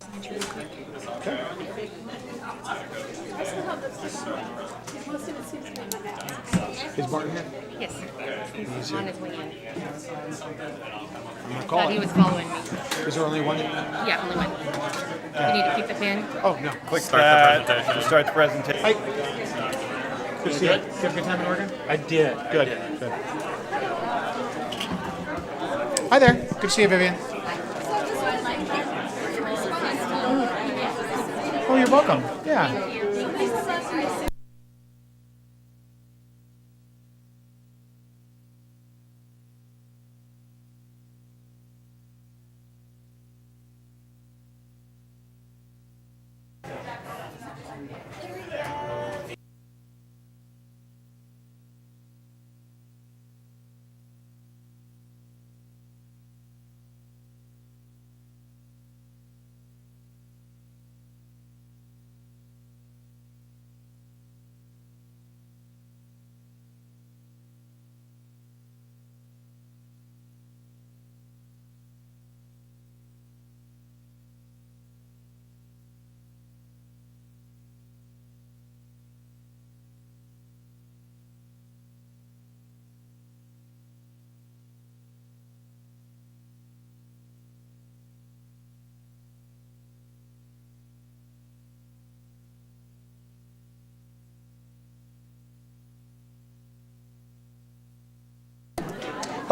Is Martin here? Yes. He's on his way in. I'm gonna call Thought he him. was following me. Is there only one? Yeah, only one. You need to keep the pin. Oh, no. Click that. Start the presentation. Hi. Good to see you. Did you have a good time in Oregon? I did. Good. Good. Hi there. Good to see you, Vivian. Oh, you're welcome. Yeah.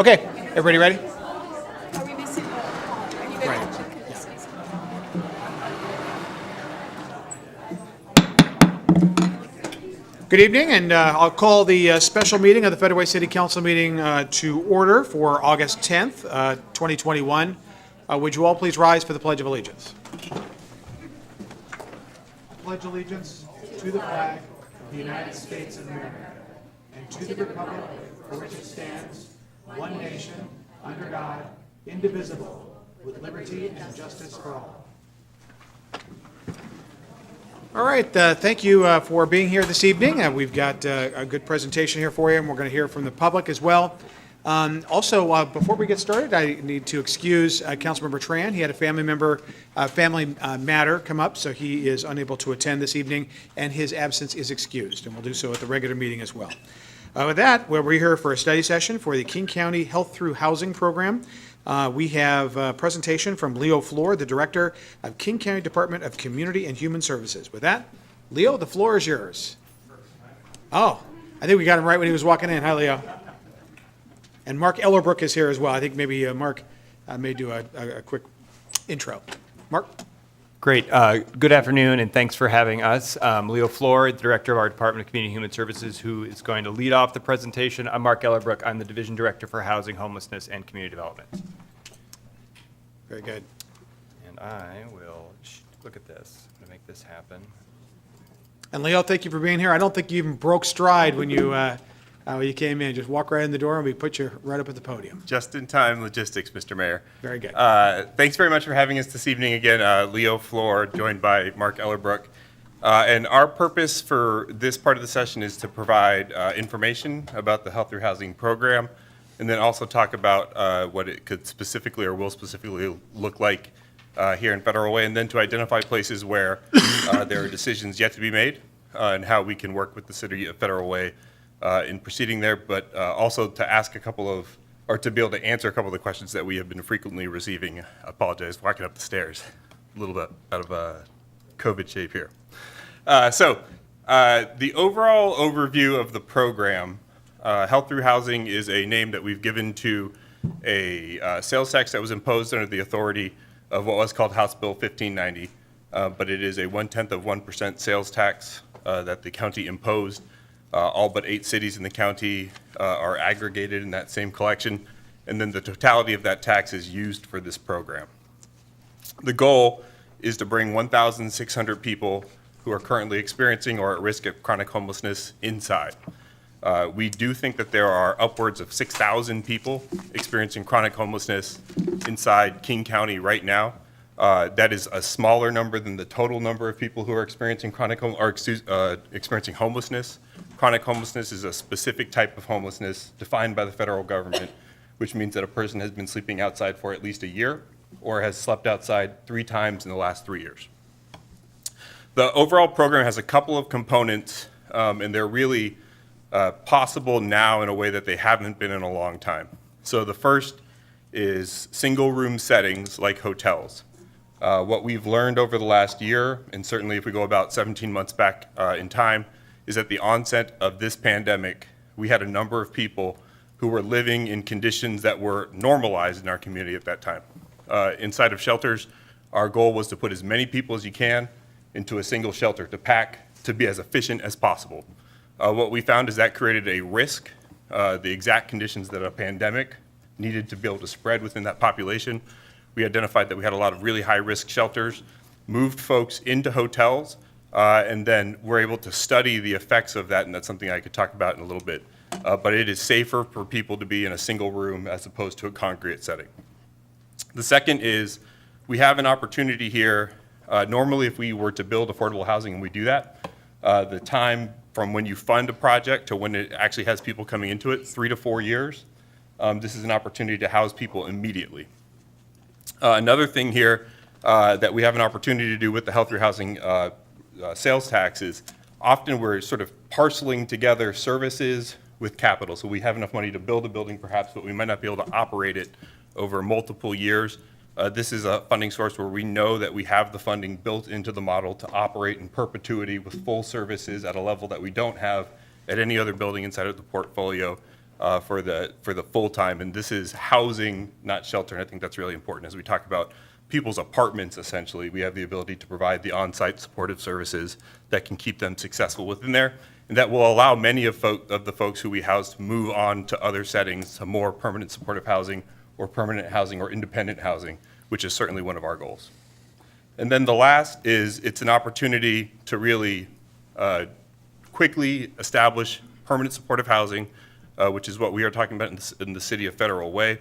Okay. Everybody ready? Are we missing? Are you ready? Good evening, and I'll call the special meeting of the Federal Way City Council meeting to order for August 10th, 2021. Would you all please rise for the Pledge of Allegiance? Pledge allegiance to the flag of the United States of America and to the republic for which it stands, one nation, under God, indivisible, with liberty and justice for all. All right, thank you for being here this evening. We've got a good presentation here for you, and we're going to hear from the public as well. Also, before we get started, I need to excuse Councilmember Tran. He had a family matter come up, so he is unable to attend this evening, and his absence is excused, and we'll do so at the regular meeting as well. With that, we're here for a study session for the King County Health Through Housing Program. We have a presentation from Leo Floor, the Director of King County Department of Community and Human Services. With that, Leo, the floor is yours. Oh, I think we got him right when he was walking in. Hi, Leo. And Mark Ellerbrook is here as well. I think maybe Mark may do a quick intro. Mark? Great. Good afternoon, and thanks for having us. Leo Floor, the Director of our Department of Community and Human Services, who is going to lead off the presentation. I'm Mark Ellerbrook. I'm the Division Director for Housing, Homelessness, and Community Development. Very good. And I will look at this. I'm going to make this happen. And Leo, thank you for being here. I don't think you even broke stride when you came in. Just walk right in the door and we put you right up at the podium. Just-in-time logistics, Mr. Mayor. Very good. Thanks very much for having us this evening again. Leo Floor, joined by Mark Ellerbrook. And our purpose for this part of the session is to provide information about the Health Through Housing program, and then also talk about what it could specifically or will specifically look like here in Federal Way, and then to identify places where there are decisions yet to be made and how we can work with the city of Federal Way in proceeding there, but also to ask to be able to answer a couple of the questions that we have been frequently receiving. I apologize, walking up the stairs, a little bit out of COVID shape here. So the overall overview of the program, Health Through Housing is a name that we've given to a sales tax that was imposed under the authority of what was called House Bill 1590, but it is a 0.1% sales tax that the county imposed. All but 8 cities in the county are aggregated in that same collection, and then the totality of that tax is used for this program. The goal is to bring 1,600 people who are currently experiencing or at risk of chronic homelessness inside. We do think that there are upwards of 6,000 people experiencing chronic homelessness inside King County right now. That is a smaller number than the total number of people who are experiencing experiencing homelessness. Chronic homelessness is a specific type of homelessness defined by the federal government, which means that a person has been sleeping outside for at least a year or has slept outside 3 times in the last 3 years. The overall program has a couple of components, and they're really possible now in a way that they haven't been in a long time. So the first is single room settings like hotels. What we've learned over the last year, and certainly if we go about 17 months back in time, is at the onset of this pandemic, we had a number of people who were living in conditions that were normalized in our community at that time. Inside of shelters, our goal was to put as many people as you can into a single shelter to pack to be as efficient as possible. What we found is that created a risk, the exact conditions that a pandemic needed to be able to spread within that population. We identified that we had a lot of really high-risk shelters, moved folks into hotels, and then we're able to study the effects of that, and that's something I could talk about in a little bit. But it is safer for people to be in a single room as opposed to a congregate setting. The second is we have an opportunity here. Normally, if we were to build affordable housing and we do that, the time from when you fund a project to when it actually has people coming into it, 3 to 4 years. This is an opportunity to house people immediately. Another thing here that we have an opportunity to do with the Health Through Housing sales tax is often we're sort of parceling together services with capital. So we have enough money to build a building perhaps, but we might not be able to operate it over multiple years. This is a funding source where we know that we have the funding built into the model to operate in perpetuity with full services at a level that we don't have at any other building inside of the portfolio for the full time. And this is housing, not shelter. And I think that's really important as we talk about people's apartments. Essentially, we have the ability to provide the on-site supportive services that can keep them successful within there, and that will allow many of the folks who we house to move on to other settings, to more permanent supportive housing or permanent housing or independent housing, which is certainly one of our goals. And then the last is it's an opportunity to really quickly establish permanent supportive housing, which is what we are talking about in the city of Federal Way,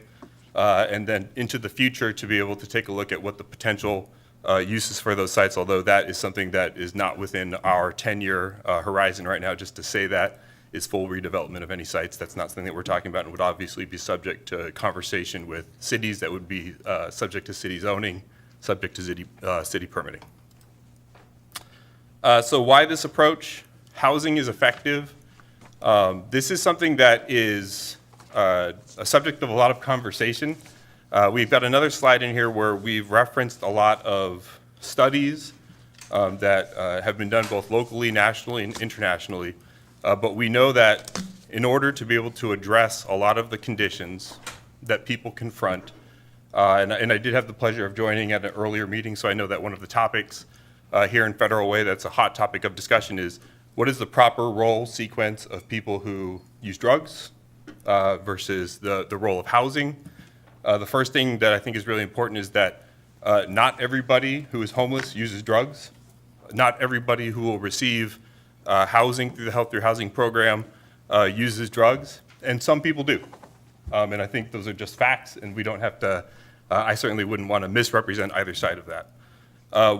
and then into the future to be able to take a look at what the potential uses for those sites, although that is something that is not within our 10-year horizon right now. Just to say that is full redevelopment of any sites. That's not something that we're talking about and would obviously be subject to conversation with cities that would be subject to city zoning, subject to city permitting. So why this approach? Housing is effective. This is something that is a subject of a lot of conversation. We've got another slide in here where we've referenced a lot of studies that have been done both locally, nationally, and internationally. But we know that in order to be able to address a lot of the conditions that people confront, and I did have the pleasure of joining at an earlier meeting, so I know that one of the topics here in Federal Way that's a hot topic of discussion is what is the proper role sequence of people who use drugs versus the role of housing. The first thing that I think is really important is that not everybody who is homeless uses drugs. Not everybody who will receive housing through the Health Through Housing program uses drugs, and some people do. And I think those are just facts, and we don't have to, I certainly wouldn't want to misrepresent either side of that.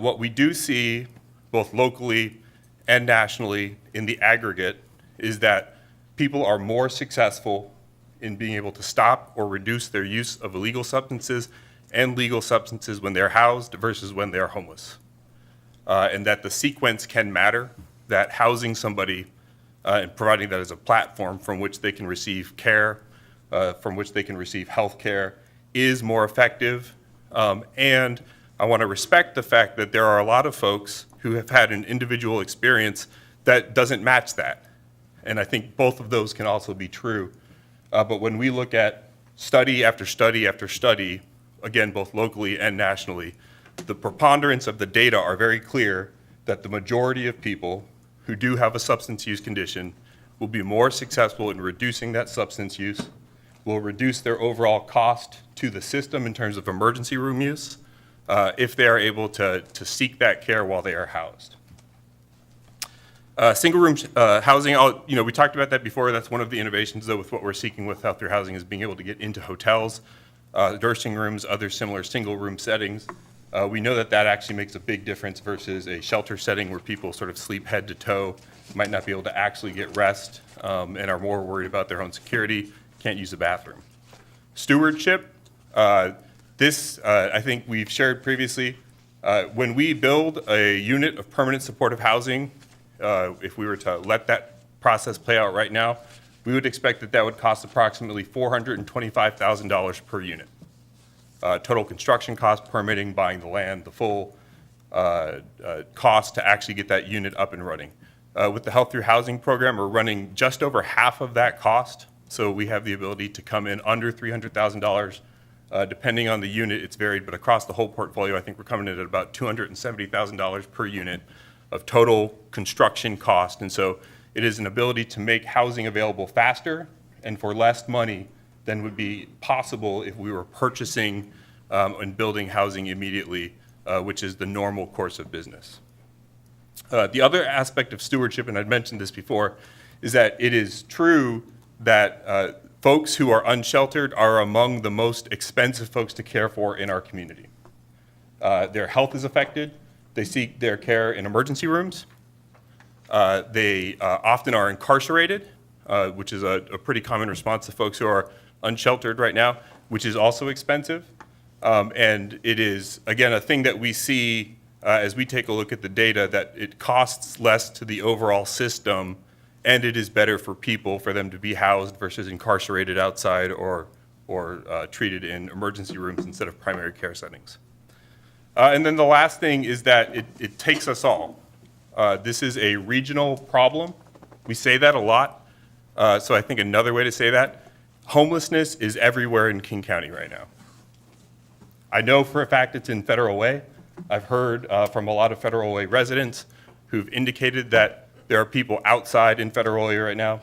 What we do see, both locally and nationally in the aggregate, is that people are more successful in being able to stop or reduce their use of illegal substances and legal substances when they're housed versus when they're homeless. And that the sequence can matter, that housing somebody and providing that as a platform from which they can receive care, from which they can receive health care, is more effective. And I want to respect the fact that there are a lot of folks who have had an individual experience that doesn't match that. And I think both of those can also be true. But when we look at study after study after study, again, both locally and nationally, the preponderance of the data are very clear that the majority of people who do have a substance use condition will be more successful in reducing that substance use, will reduce their overall cost to the system in terms of emergency room use, if they are able to seek that care while they are housed. Single room housing, we talked about that before. That's one of the innovations, though, with what we're seeking with Health Through Housing is being able to get into hotels, nursing rooms, other similar single room settings. We know that that actually makes a big difference versus a shelter setting where people sort of sleep head to toe, might not be able to actually get rest, and are more worried about their own security, can't use the bathroom. Stewardship, This, I think we've shared previously, when we build a unit of permanent supportive housing, if we were to let that process play out right now, we would expect that that would cost approximately $425,000 per unit. Total construction cost, permitting, buying the land, the full cost to actually get that unit up and running. With the Health Through Housing program, we're running just over half of that cost, so we have the ability to come in under $300,000. Depending on the unit, it's varied, but across the whole portfolio, I think we're coming in at about $270,000 per unit of total construction cost. And so it is an ability to make housing available faster and for less money than would be possible if we were purchasing and building housing immediately, which is the normal course of business. The other aspect of stewardship, and I'd mentioned this before, is that it is true that folks who are unsheltered are among the most expensive folks to care for in our community. Their health is affected. They seek their care in emergency rooms. They often are incarcerated, which is a pretty common response to folks who are unsheltered right now, which is also expensive. And it is, again, a thing that we see as we take a look at the data, that it costs less to the overall system, and it is better for people for them to be housed versus incarcerated outside or treated in emergency rooms instead of primary care settings. And then the last thing is that it takes us all. This is a regional problem. We say that a lot. So I think another way to say that, homelessness is everywhere in King County right now. I know for a fact it's in Federal Way. I've heard from a lot of Federal Way residents who've indicated that there are people outside in Federal Way right now.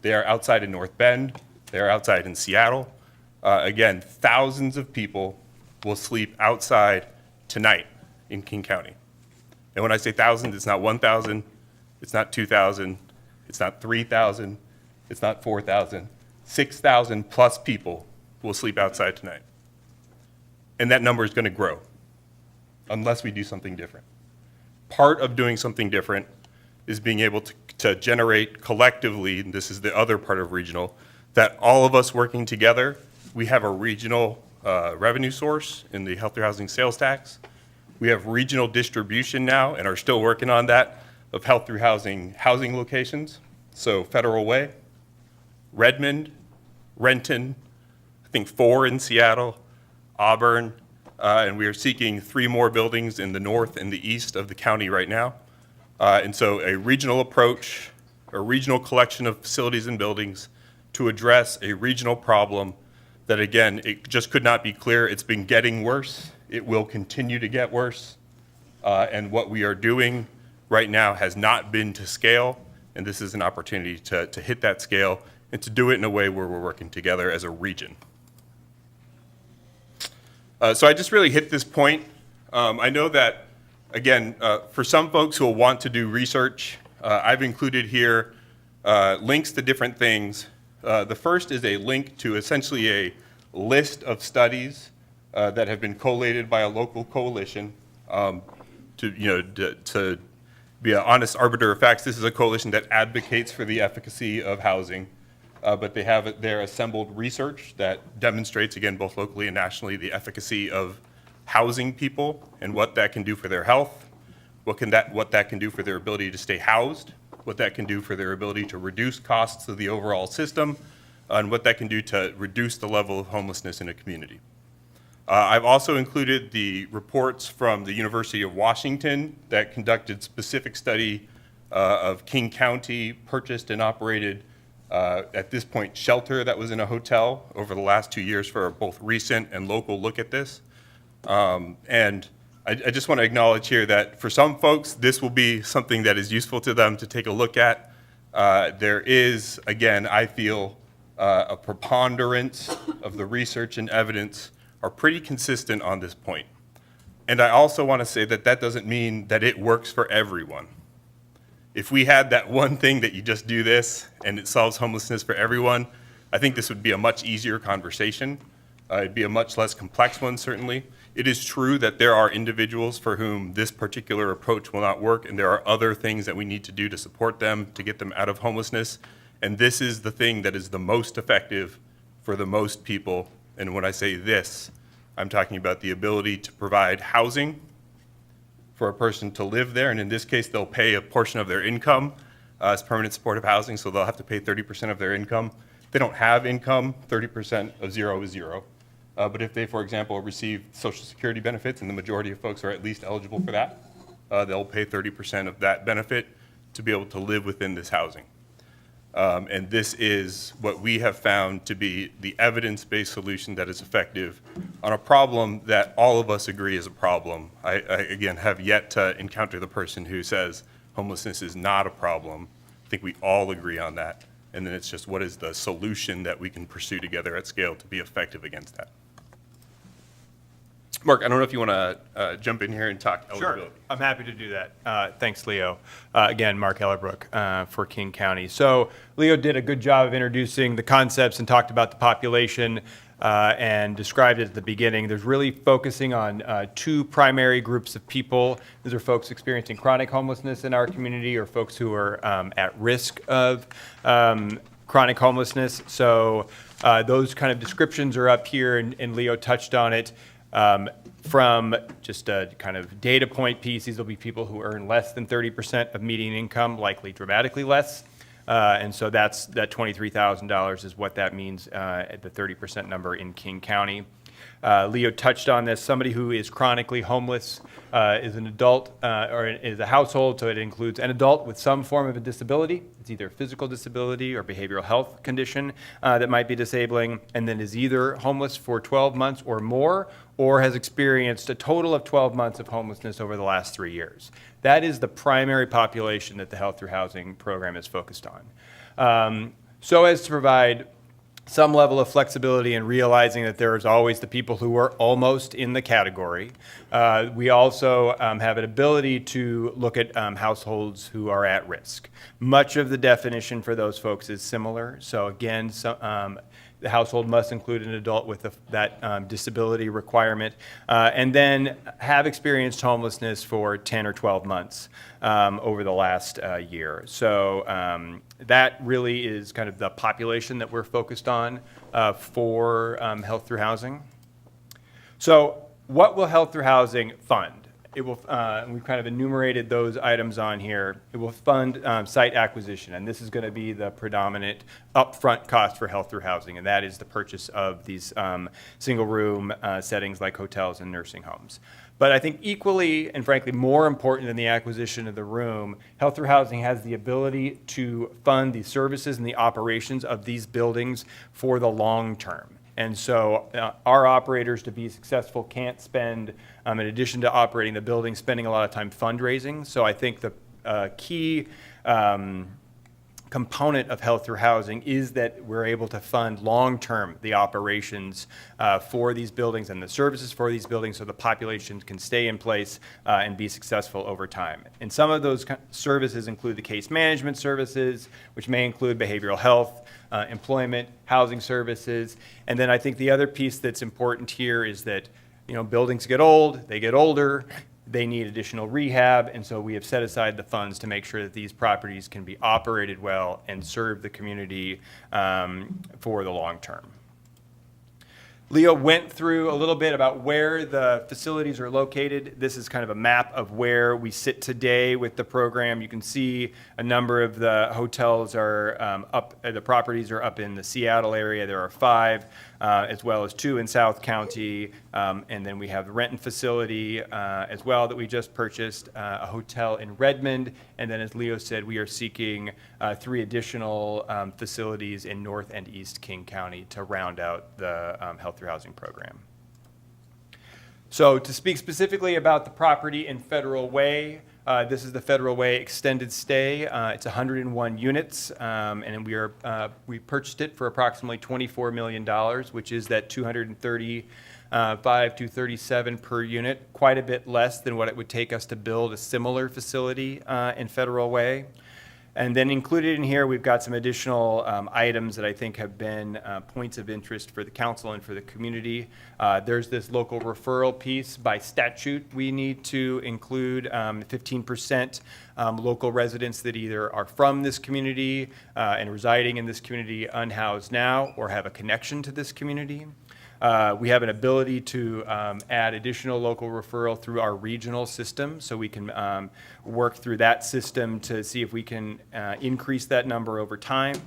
They are outside in North Bend. They are outside in Seattle. Again, thousands of people will sleep outside tonight in King County. And when I say thousands, it's not 1,000, it's not 2,000, it's not 3,000, it's not 4,000. 6,000 plus people will sleep outside tonight. And that number is going to grow unless we do something different. Part of doing something different is being able to generate collectively, and this is the other part of regional, that all of us working together, we have a regional revenue source in the Health Through Housing sales tax. We have regional distribution now and are still working on that of Health Through Housing locations. So Federal Way, Redmond, Renton, I think 4 in Seattle, Auburn, and we are seeking 3 more buildings in the north and the east of the county right now. And so a regional approach, a regional collection of facilities and buildings to address a regional problem that, again, it just could not be clear. It's been getting worse. It will continue to get worse. And what we are doing right now has not been to scale, and this is an opportunity to hit that scale and to do it in a way where we're working together as a region. So I just really hit this point. I know that, again, for some folks who will want to do research, I've included here links to different things. The first is a link to essentially a list of studies that have been collated by a local coalition. To be an honest arbiter of facts, this is a coalition that advocates for the efficacy of housing. But they have their assembled research that demonstrates, again, both locally and nationally, the efficacy of housing people and what that can do for their health, what that can do for their ability to stay housed, what that can do for their ability to reduce costs of the overall system, and what that can do to reduce the level of homelessness in a community. I've also included the reports from the University of Washington that conducted specific study of King County purchased and operated at this point, shelter that was in a hotel over the last 2 years for a both recent and local look at this. And I just want to acknowledge here that for some folks, this will be something that is useful to them to take a look at. There is, again, I feel, a preponderance of the research and evidence are pretty consistent on this point. And I also want to say that that doesn't mean that it works for everyone. If we had that one thing that you just do this and it solves homelessness for everyone, I think this would be a much easier conversation. It'd be a much less complex one, certainly. It is true that there are individuals for whom this particular approach will not work, and there are other things that we need to do to support them, to get them out of homelessness. And this is the thing that is the most effective for the most people. And when I say this, I'm talking about the ability to provide housing for a person to live there, and in this case, they'll pay a portion of their income as permanent supportive housing, so they'll have to pay 30% of their income. If they don't have income, 30% of zero is zero. But if they, for example, receive Social Security benefits, and the majority of folks are at least eligible for that, they'll pay 30% of that benefit to be able to live within this housing. And this is what we have found to be the evidence-based solution that is effective on a problem that all of us agree is a problem. I again, have yet to encounter the person who says homelessness is not a problem. I think we all agree on that. And then it's just what is the solution that we can pursue together at scale to be effective against that. Mark, I don't know if you want to jump in here and talk eligibility. Sure, I'm happy to do that. Thanks, Leo. Again, Mark Ellerbrook for King County. So Leo did a good job of introducing the concepts and talked about the population and described it at the beginning. There's really focusing on two primary groups of people. These are folks experiencing chronic homelessness in our community or folks who are at risk of chronic homelessness. So those kind of descriptions are up here, and Leo touched on it. From just a kind of data point piece, these will be people who earn less than 30% of median income, likely dramatically less. And so that $23,000 is what that means at the 30% number in King County. Leo touched on this. Somebody who is chronically homeless is an adult or is a household, so it includes an adult with some form of a disability. It's either a physical disability or behavioral health condition that might be disabling, and then is either homeless for 12 months or more, or has experienced a total of 12 months of homelessness over the last 3 years. That is the primary population that the Health Through Housing program is focused on. So as to provide some level of flexibility in realizing that there is always the people who are almost in the category. We also have an ability to look at households who are at risk. Much of the definition for those folks is similar. So again, the household must include an adult with that disability requirement, and then have experienced homelessness for 10 or 12 months over the last year. So that really is kind of the population that we're focused on for Health Through Housing. So what will Health Through Housing fund? It will, we've kind of enumerated those items on here. It will fund site acquisition, and this is going to be the predominant upfront cost for Health Through Housing, and that is the purchase of these single-room settings like hotels and nursing homes. But I think equally and frankly more important than the acquisition of the room, Health Through Housing has the ability to fund the services and the operations of these buildings for the long term. And so our operators, to be successful, can't spend, in addition to operating the building, spending a lot of time fundraising. So I think the key component of Health Through Housing is that we're able to fund long-term the operations for these buildings and the services for these buildings so the population can stay in place and be successful over time. And some of those services include the case management services, which may include behavioral health, employment, housing services. And then I think the other piece that's important here is that, you know, buildings get old, they get older, they need additional rehab, and so we have set aside the funds to make sure that these properties can be operated well and serve the community for the long term. Leo went through a little bit about where the facilities are located. This is kind of a map of where we sit today with the program. You can see a number of the hotels are the properties are up in the Seattle area. There are 5, as well as 2 in South County. And then we have the Renton facility as well that we just purchased, a hotel in Redmond. And then as Leo said, we are seeking 3 additional facilities in North and East King County to round out the Health Through Housing program. So to speak specifically about the property in Federal Way, this is the Federal Way extended stay. It's 101 units, and we purchased it for approximately $24 million, which is that $235 to $37 per unit, quite a bit less than what it would take us to build a similar facility in Federal Way. And then included in here, we've got some additional items that I think have been points of interest for the council and for the community. There's this local referral piece. By statute, we need to include 15% local residents that either are from this community and residing in this community unhoused now or have a connection to this community. We have an ability to add additional local referral through our regional system, so we can work through that system to see if we can increase that number over time.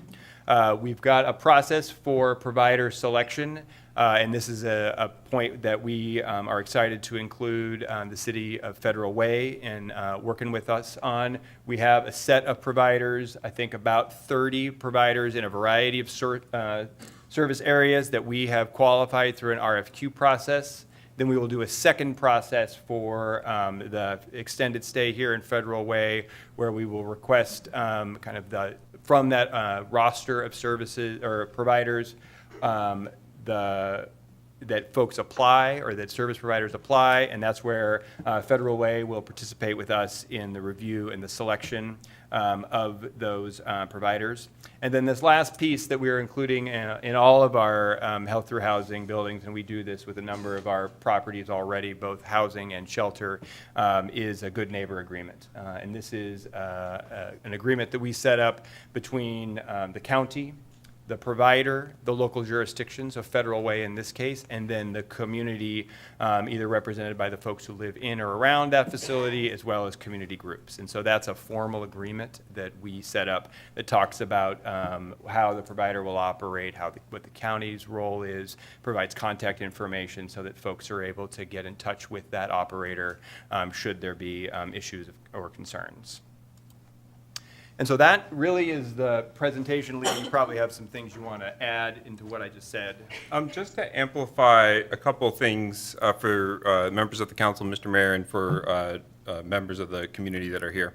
We've got a process for provider selection, and this is a point that we are excited to include the City of Federal Way in working with us on. We have a set of providers, I think about 30 providers in a variety of service areas that we have qualified through an RFQ process. Then we will do a second process for the extended stay here in Federal Way, where we will request kind of from that roster of services or providers that folks apply, or that service providers apply, and that's where Federal Way will participate with us in the review and the selection of those providers. And then this last piece that we're including in all of our health through housing buildings, and we do this with a number of our properties already, both housing and shelter, is a good neighbor agreement. And this is an agreement that we set up between the county, the provider, the local jurisdiction, so Federal Way in this case, and then the community, either represented by the folks who live in or around that facility, as well as community groups. And so that's a formal agreement that we set up that talks about how the provider will operate, what the county's role is, provides contact information so that folks are able to get in touch with that operator should there be issues or concerns. And so that really is the presentation. Lee, you probably have some things you want to add into what I just said. Just to amplify a couple of things for members of the council, Mr. Mayor, and for members of the community that are here.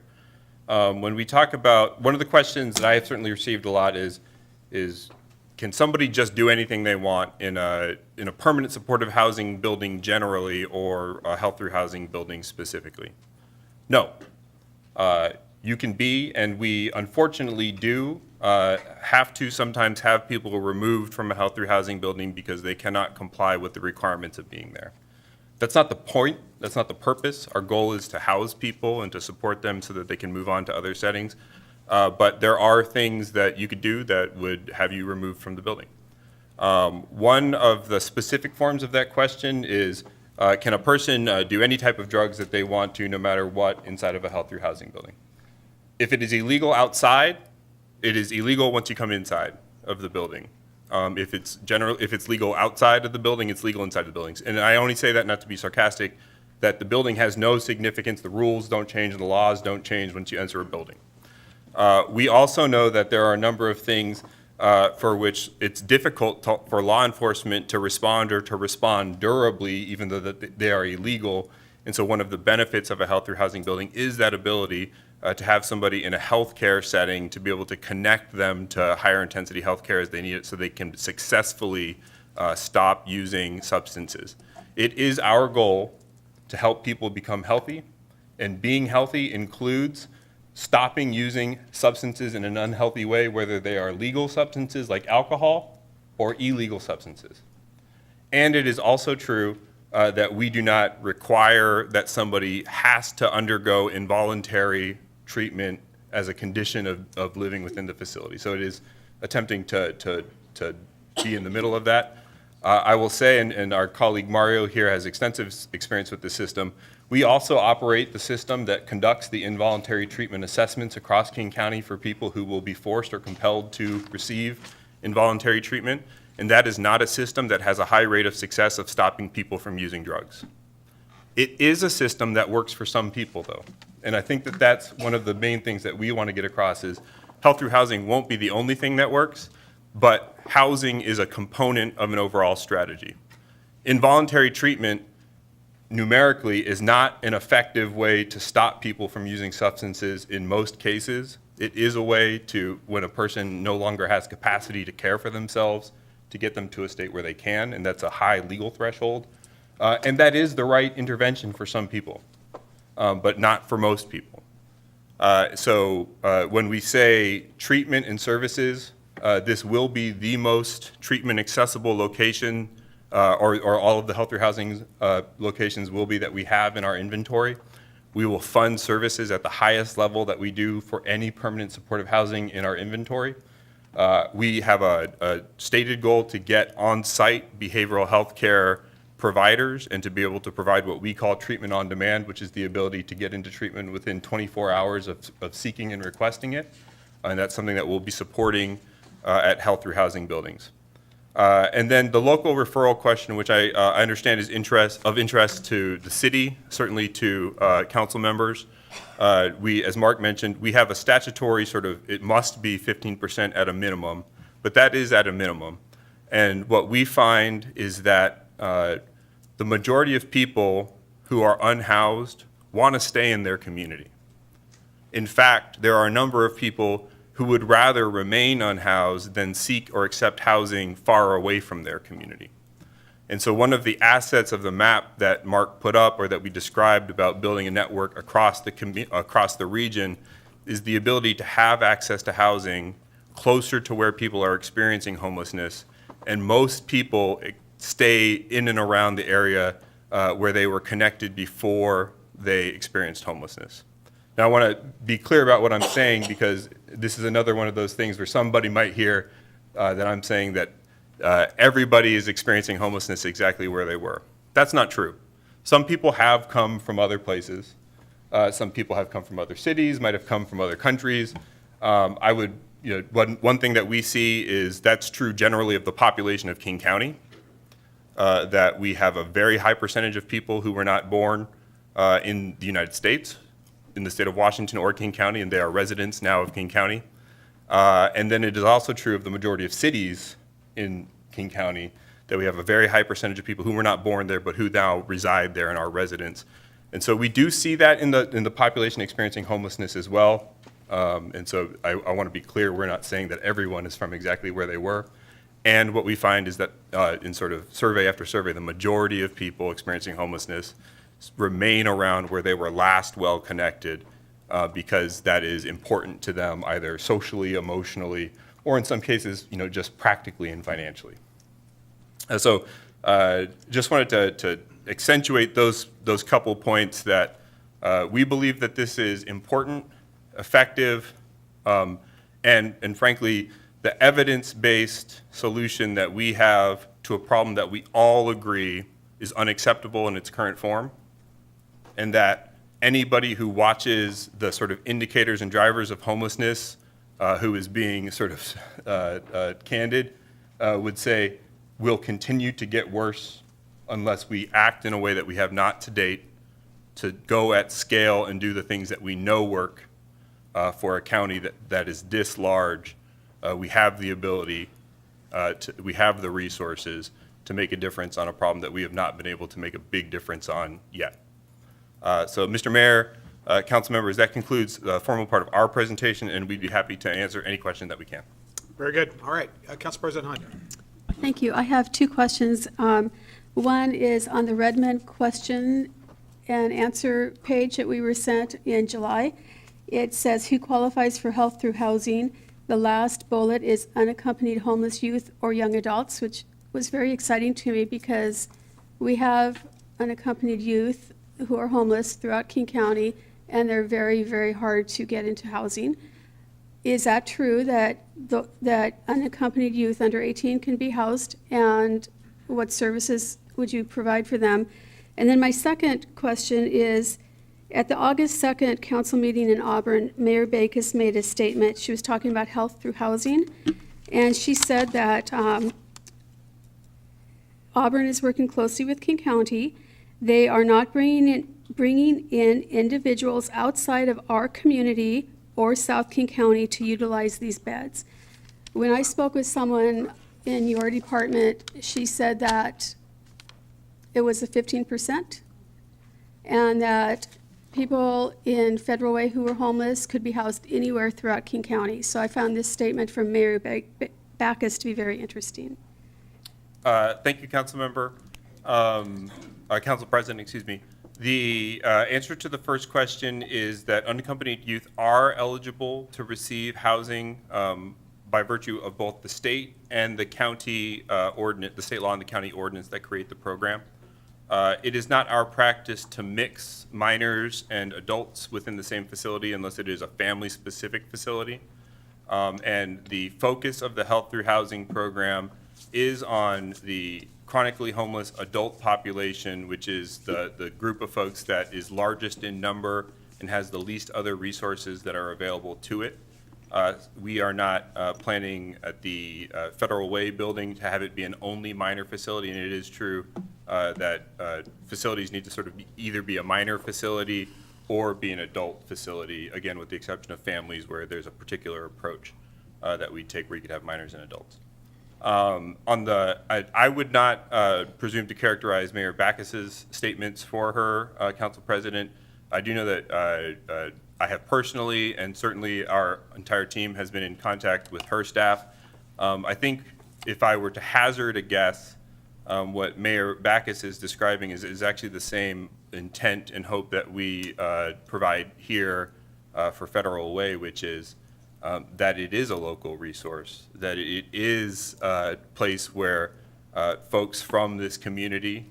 When we talk about, one of the questions that I have certainly received a lot is can somebody just do anything they want in a permanent supportive housing building generally, or a health through housing building specifically? No. You can be, and we unfortunately do, have to sometimes have people removed from a health through housing building because they cannot comply with the requirements of being there. That's not the point. That's not the purpose. Our goal is to house people and to support them so that they can move on to other settings. But there are things that you could do that would have you removed from the building. One of the specific forms of that question is, can a person do any type of drugs that they want to, no matter what, inside of a health through housing building? If it is illegal outside, it is illegal once you come inside of the building. If it's legal outside of the building, it's legal inside the buildings. And I only say that not to be sarcastic, that the building has no significance. The rules don't change, the laws don't change once you enter a building. We also know that there are a number of things for which it's difficult for law enforcement to respond, or to respond durably, even though that they are illegal. And so one of the benefits of a health through housing building is that ability to have somebody in a healthcare setting to be able to connect them to higher intensity healthcare as they need it, so they can successfully stop using substances. It is our goal to help people become healthy, and being healthy includes stopping using substances in an unhealthy way, whether they are legal substances like alcohol or illegal substances. And it is also true that we do not require that somebody has to undergo involuntary treatment as a condition of living within the facility. So it is attempting to be in the middle of that. I will say, and our colleague Mario here has extensive experience with the system, we also operate the system that conducts the involuntary treatment assessments across King County for people who will be forced or compelled to receive involuntary treatment. And that is not a system that has a high rate of success of stopping people from using drugs. It is a system that works for some people, though. And I think that that's one of the main things that we want to get across is health through housing won't be the only thing that works, but housing is a component of an overall strategy. Involuntary treatment numerically is not an effective way to stop people from using substances in most cases. It is a way to, when a person no longer has capacity to care for themselves, to get them to a state where they can, and that's a high legal threshold. And that is the right intervention for some people, but not for most people. So when we say treatment and services, this will be the most treatment accessible location, or all of the health through housing locations will be that we have in our inventory. We will fund services at the highest level that we do for any permanent supportive housing in our inventory. We have a stated goal to get on-site behavioral health care providers and to be able to provide what we call treatment on demand, which is the ability to get into treatment within 24 hours of seeking and requesting it. And that's something that we'll be supporting at Health Through Housing buildings. And then the local referral question, which I understand is of interest to the city, certainly to council members. As Mark mentioned, we have a statutory it must be 15% at a minimum, but that is at a minimum. And what we find is that the majority of people who are unhoused want to stay in their community. In fact, there are a number of people who would rather remain unhoused than seek or accept housing far away from their community. And so one of the assets of the map that Mark put up, or that we described about building a network across the region, is the ability to have access to housing closer to where people are experiencing homelessness. And most people stay in and around the area where they were connected before they experienced homelessness. Now, I want to be clear about what I'm saying, because this is another one of those things where somebody might hear that I'm saying that everybody is experiencing homelessness exactly where they were. That's not true. Some people have come from other places. Some people have come from other cities, might have come from other countries. One thing that we see is that's true generally of the population of King County, that we have a very high percentage of people who were not born in the United States, in the state of Washington or King County, and they are residents now of King County. And then it is also true of the majority of cities in King County, that we have a very high percentage of people who were not born there, but who now reside there and are residents. And so we do see that in the population experiencing homelessness as well. And so I want to be clear, we're not saying that everyone is from exactly where they were. And what we find is that in sort of survey after survey, the majority of people experiencing homelessness remain around where they were last well connected, because that is important to them, either socially, emotionally, or in some cases, just practically and financially. So just wanted to accentuate those couple points that we believe that this is important, effective, and frankly, the evidence-based solution that we have to a problem that we all agree is unacceptable in its current form, and that anybody who watches the sort of indicators and drivers of homelessness, who is being sort of candid, would say will continue to get worse unless we act in a way that we have not to date, to go at scale and do the things that we know work for a county that is this large. We have the ability, we have the resources to make a difference on a problem that we have not been able to make a big difference on yet. So, Mr. Mayor, council members, that concludes the formal part of our presentation, and we'd be happy to answer any question that we can. Very good. All right. Council President Hunt. Thank you. I have two questions. One is on the Redmond question and answer page that we were sent in July. It says, who qualifies for health through housing? The last bullet is unaccompanied homeless youth or young adults, which was very exciting to me because we have unaccompanied youth who are homeless throughout King County, and they're very, very hard to get into housing. Is that true that that unaccompanied youth under 18 can be housed, and what services would you provide for them? And then my second question is, at the August 2nd council meeting in Auburn, Mayor Backus made a statement. She was talking about health through housing, and she said that Auburn is working closely with King County. They are not bringing in individuals outside of our community or South King County to utilize these beds. When I spoke with someone in your department, she said that it was a 15%, and that people in Federal Way who were homeless could be housed anywhere throughout King County. So I found this statement from Mayor Backus to be very interesting. Thank you, Councilmember. Council President, excuse me. The answer to the first question is that unaccompanied youth are eligible to receive housing by virtue of both the state and the county ordinance, the state law and the county ordinance that create the program. It is not our practice to mix minors and adults within the same facility unless it is a family-specific facility. And the focus of the Health Through Housing program is on the chronically homeless adult population, which is the group of folks that is largest in number and has the least other resources that are available to it. We are not planning at the Federal Way building to have it be an only minor facility, and it is true that facilities need to sort of either be a minor facility or be an adult facility, again, with the exception of families where there's a particular approach that we take where you could have minors and adults. I would not presume to characterize Mayor Backus's statements for her, Council President. I do know that I have personally, and certainly our entire team has been in contact with her staff. I think if I were to hazard a guess, what Mayor Backus is describing is actually the same intent and hope that we provide here for Federal Way, which is that it is a local resource, that it is a place where folks from this community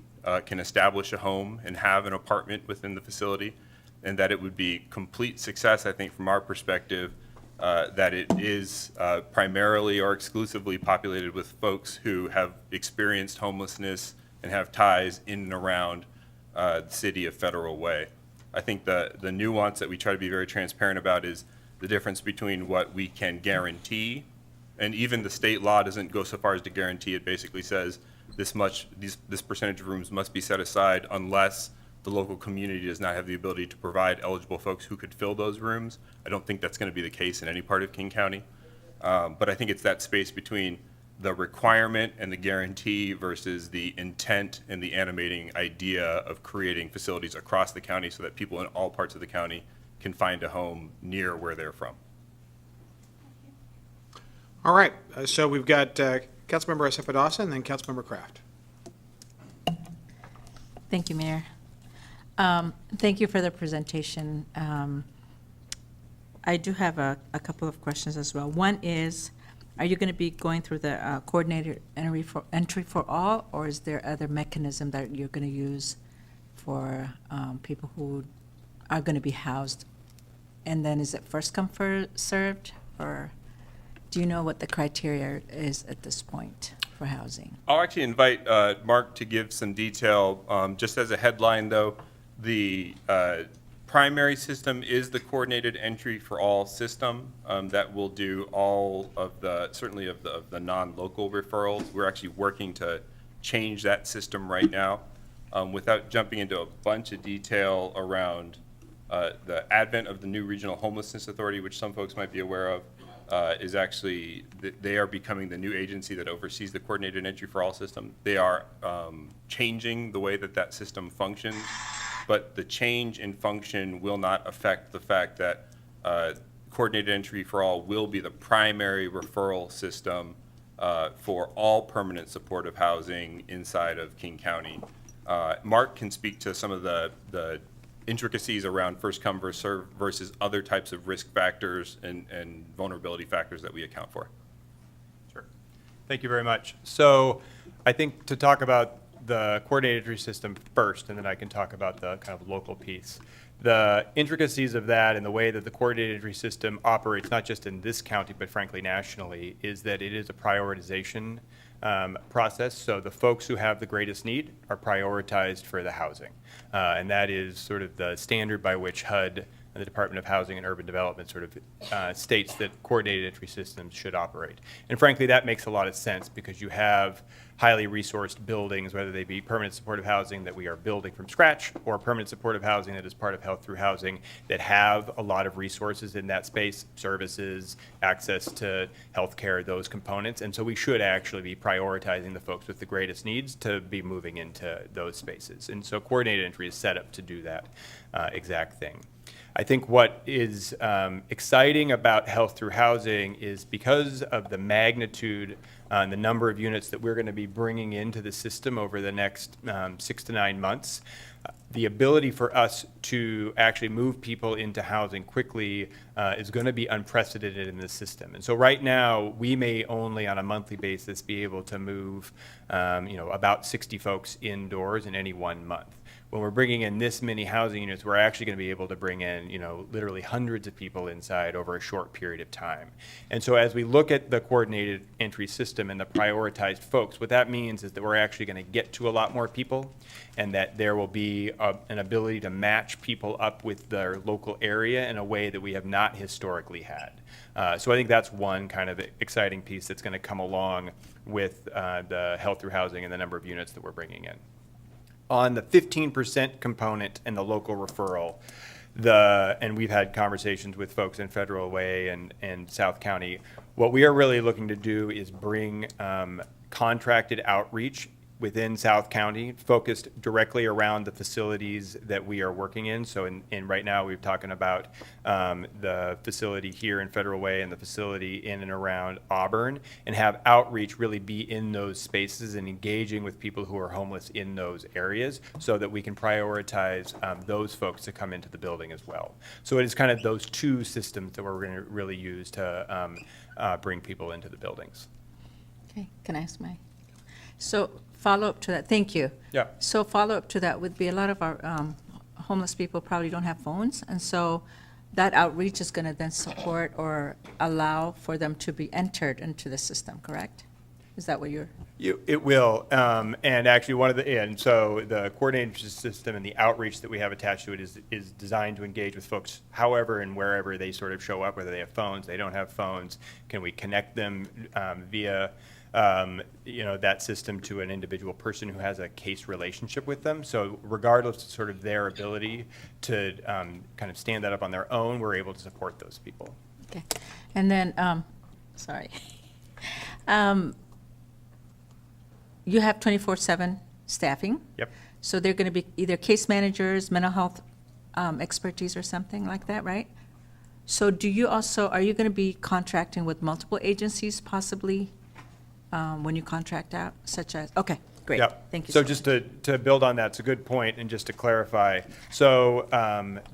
can establish a home and have an apartment within the facility, and that it would be complete success, I think, from our perspective, that it is primarily or exclusively populated with folks who have experienced homelessness and have ties in and around the city of Federal Way. I think the nuance that we try to be very transparent about is the difference between what we can guarantee, and even the state law doesn't go so far as to guarantee. It basically says this percentage of rooms must be set aside unless the local community does not have the ability to provide eligible folks who could fill those rooms. I don't think that's going to be the case in any part of King County. But I think it's that space between the requirement and the guarantee versus the intent and the animating idea of creating facilities across the county so that people in all parts of the county can find a home near where they're from. All right, so we've got Councilmember Asafa-Dawson and then Councilmember Kraft. Thank you, Mayor. Thank you for the presentation. I do have a couple of questions as well. One is, are you going to be going through the coordinated entry for all, or is there other mechanism that you're going to use for people who are going to be housed? And then is it first come, first served, or do you know what the criteria is at this point for housing? I'll actually invite Mark to give some detail. Just as a headline, though, the primary system is the coordinated entry for all system that will do all of the, certainly of the non-local referrals. We're actually working to change that system right now. Without jumping into a bunch of detail around the advent of the new Regional Homelessness Authority, which some folks might be aware of, is actually, they are becoming the new agency that oversees the coordinated entry for all system. They are changing the way that that system functions, but the change in function will not affect the fact that coordinated entry for all will be the primary referral system for all permanent supportive housing inside of King County. Mark can speak to some of the intricacies around first come, first serve versus other types of risk factors and vulnerability factors that we account for. Sure. Thank you very much. So I think to talk about the coordinated entry system first, and then I can talk about the kind of local piece. The intricacies of that and the way that the coordinated entry system operates, not just in this county, but frankly nationally, is that it is a prioritization process. So the folks who have the greatest need are prioritized for the housing. And that is sort of the standard by which HUD and the Department of Housing and Urban Development sort of states that coordinated entry systems should operate. And frankly, that makes a lot of sense because you have highly resourced buildings, whether they be permanent supportive housing that we are building from scratch or permanent supportive housing that is part of Health Through Housing that have a lot of resources in that space, services, access to healthcare, those components. And so we should actually be prioritizing the folks with the greatest needs to be moving into those spaces. And so coordinated entry is set up to do that exact thing. I think what is exciting about Health Through Housing is because of the magnitude and the number of units that we're going to be bringing into the system over the next 6 to 9 months, the ability for us to actually move people into housing quickly is going to be unprecedented in the system. And so right now, we may only on a monthly basis be able to move, about 60 folks indoors in any 1 month. When we're bringing in this many housing units, we're actually going to be able to bring in, literally hundreds of people inside over a short period of time. And so as we look at the coordinated entry system and the prioritized folks, what that means is that we're actually going to get to a lot more people, and that there will be an ability to match people up with their local area in a way that we have not historically had. So I think that's one kind of exciting piece that's going to come along with the health through housing and the number of units that we're bringing in. On the 15% component and the local referral, and we've had conversations with folks in Federal Way and South County, what we are really looking to do is bring contracted outreach within South County, focused directly around the facilities that we are working in. So in right now, we're talking about the facility here in Federal Way and the facility in and around Auburn, and have outreach really be in those spaces and engaging with people who are homeless in those areas so that we can prioritize those folks to come into the building as well. So it is kind of those two systems that we're going to really use to bring people into the buildings. Okay, can I ask so follow-up to that, thank you. Yeah. So follow-up to that would be a lot of our homeless people probably don't have phones, and so that outreach is going to then support or allow for them to be entered into the system, correct? Is that what you're? It will, and actually so the coordinated system and the outreach that we have attached to it is designed to engage with folks however and wherever they sort of show up, whether they have phones, they don't have phones. Can we connect them via that system to an individual person who has a case relationship with them? So regardless of sort of their ability to kind of stand that up on their own, we're able to support those people. Okay, and then, sorry. You have 24/7 staffing. Yep. So they're going to be either case managers, mental health expertise or something like that, right? So are you going to be contracting with multiple agencies possibly when you contract out, such as, okay, great. Yep. Thank you. So so just much. to build on that, it's a good point, and just to clarify, so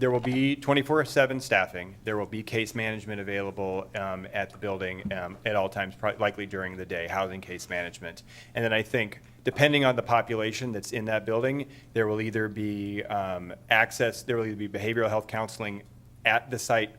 there will be 24/7 staffing. There will be case management available at the building at all times, likely during the day, housing case management. And then I think, depending on the population that's in that building, there will either be there will either be behavioral health counseling at the site,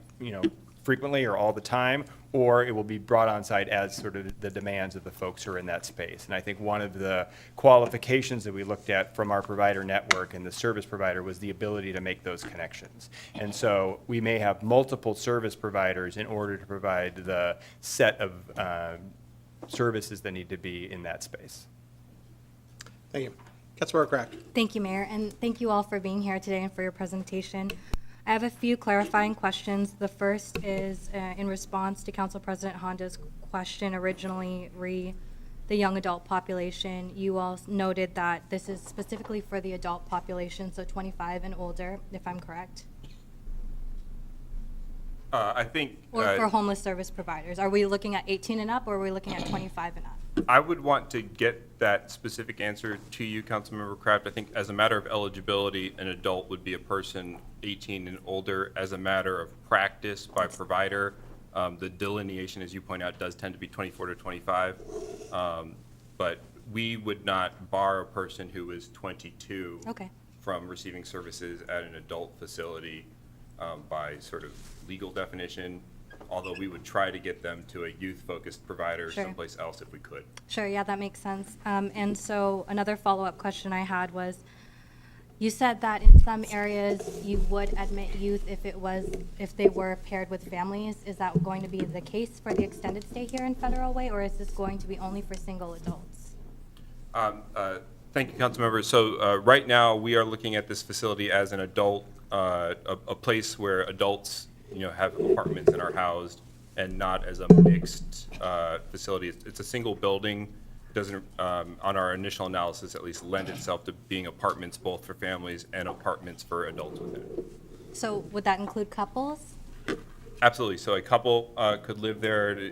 frequently or all the time, or it will be brought on site as sort of the demands of the folks who are in that space. And I think one of the qualifications that we looked at from our provider network and the service provider was the ability to make those connections. And so we may have multiple service providers in order to provide the set of services that need to be in that space. Thank you. Councilmember Kraft. Thank you, Mayor, and thank you all for being here today and for your presentation. I have a few clarifying questions. The first is in response to Council President Honda's question originally the young adult population. You all noted that this is specifically for the adult population, so 25 and older, if I'm correct. I think. Or for homeless service providers. Are we looking at 18 and up, or are we looking at 25 and up? I would want to get that specific answer to you, Councilmember Kraft. I think as a matter of eligibility, an adult would be a person 18 and older. As a matter of practice by provider, the delineation, as you point out, does tend to be 24 to 25. But we would not bar a person who is 22 from receiving services at an adult facility by sort of legal definition, although we would try to get them to a youth-focused provider someplace else if we could. Sure, yeah, that makes sense. And so another follow-up question I had was, you said that in some areas you would admit youth if they were paired with families. Is that going to be the case for the extended stay here in Federal Way, or is this going to be only for single adults? Thank you, Councilmember. So right now we are looking at this facility as an adult, a place where adults have apartments and are housed, and not as a mixed facility. It's a single building. Doesn't, on our initial analysis at least, lend itself to being apartments both for families and apartments for adults within it. So would that include couples? Absolutely. So a couple could live there.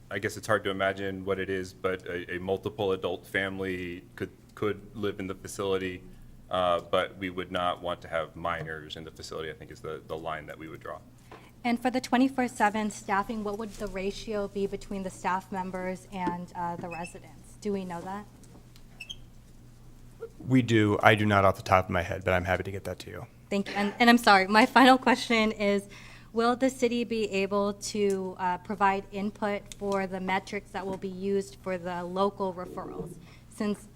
I guess it's hard to imagine what it is, but a multiple adult family could live in the facility. but we would not want to have minors in the facility, I think is the line that we would draw. And for the 24/7 staffing, what would the ratio be between the staff members and the residents? Do we know that? We do. I do not off the top of my head, but I'm happy to get that to you. Thank you. And I'm sorry, my final question is, will the city be able to provide input for the metrics that will be used for the local referrals? Since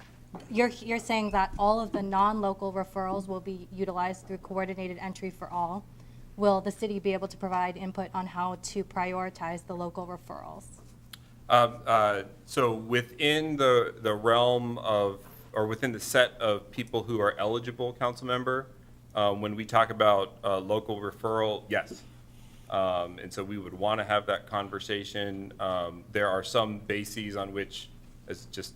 you're saying that all of the non-local referrals will be utilized through coordinated entry for all, will the city be able to provide input on how to prioritize the local referrals? So within the realm of, or within the set of people who are eligible, council member, when we talk about local referral, yes. And so we would want to have that conversation. There are some bases on which, as just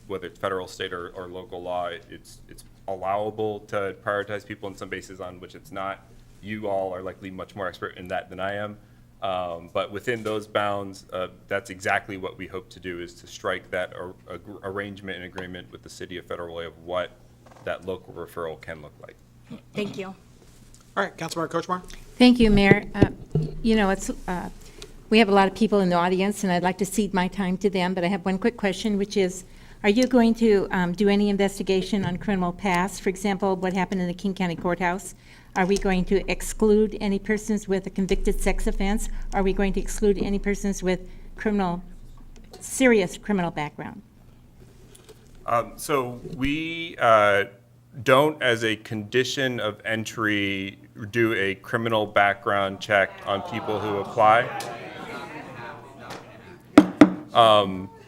whether it's federal, state, or local law, it's allowable to prioritize people, in some bases on which it's not. You all are likely much more expert in that than I am. But within those bounds, that's exactly what we hope to do, is to strike that arrangement and agreement with the city of Federal Way of what that local referral can look like. Thank you. All right, Councilmember Kochmar? Thank you, Mayor. You know, we have a lot of people in the audience, and I'd like to cede my time to them, but I have one quick question, which is, are you going to do any investigation on criminal past? For example, what happened in the King County Courthouse? Are we going to exclude any persons with a convicted sex offense? Are we going to exclude any persons with serious criminal background? So we don't, as a condition of entry, do a criminal background check on people who apply.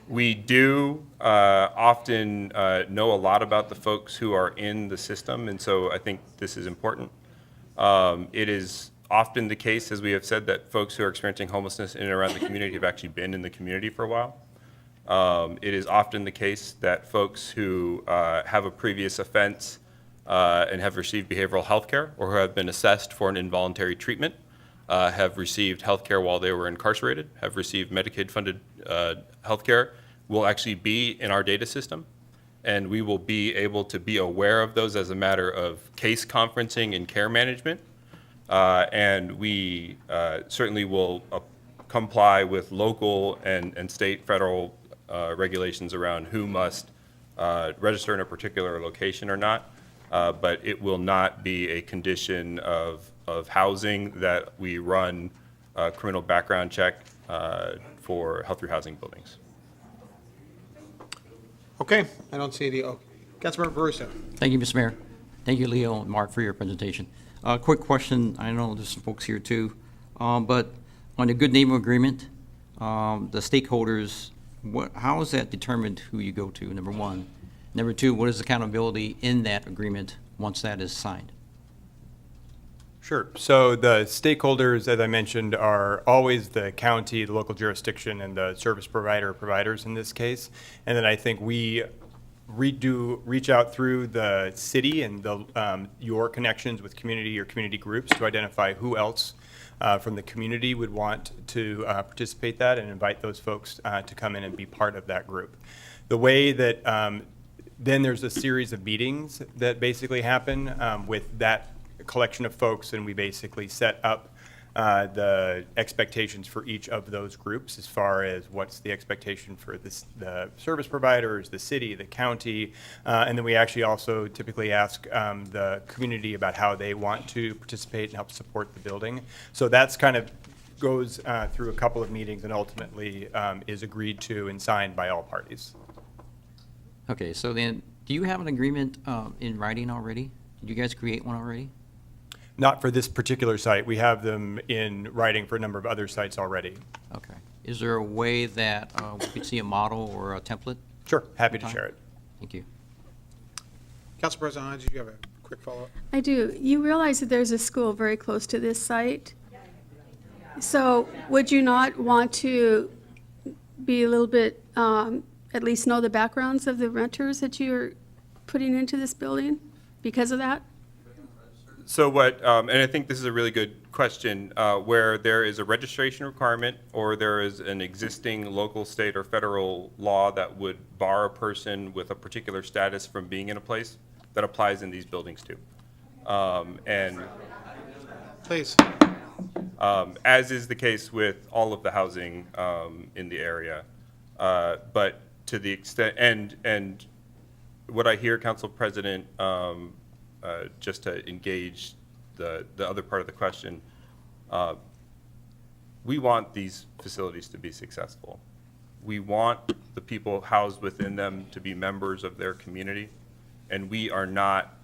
We do often know a lot about the folks who are in the system, and so I think this is important. It is often the case, as we have said, that folks who are experiencing homelessness in and around the community have actually been in the community for a while. It is often the case that folks who have a previous offense and have received behavioral health care, or who have been assessed for an involuntary treatment, have received health care while they were incarcerated, have received Medicaid-funded health care, will actually be in our data system. And we will be able to be aware of those as a matter of case conferencing and care management. And we certainly will comply with local and state, federal regulations around who must register in a particular location or not. But it will not be a condition of housing that we run a criminal background check for health through housing buildings. Okay, I don't see the, Councilmember Veruso. Thank you, Mr. Mayor. Thank you, Leo and Mark, for your presentation. Quick question, I know there's some folks here too, but on the good neighbor agreement, the stakeholders, how is that determined who you go to, number one? Number two, what is accountability in that agreement once that is signed? Sure. So the stakeholders, as I mentioned, are always the county, the local jurisdiction, and the service providers in this case. And then I think we reach out through the city and your connections with community or community groups to identify who else from the community would want to participate that, and invite those folks to come in and be part of that group. The way that then there's a series of meetings that basically happen with that collection of folks, and we basically set up the expectations for each of those groups as far as what's the expectation for the service providers, the city, the county, and then we actually also typically ask the community about how they want to participate and help support the building. So that's kind of goes through a couple of meetings and ultimately is agreed to and signed by all parties. Okay, so then, do you have an agreement in writing already? Did you guys create one already? Not for this particular site. We have them in writing for a number of other sites already. Okay. Is there a way that we could see a model or a template? Sure, happy to share it. Thank you. Council President Hines, did you have a quick follow-up? I do. You realize that there's a school very close to this site? So would you not want to be a little bit, at least know the backgrounds of the renters that you're putting into this building because of that? So what, and I think this is a really good question, where there is a registration requirement or there is an existing local, state, or federal law that would bar a person with a particular status from being in a place, that applies in these buildings too. And Please. as is the case with all of the housing in the area. But to the extent, and what I hear, Council President, just to engage the other part of the question, we want these facilities to be successful. We want the people housed within them to be members of their community, and we are not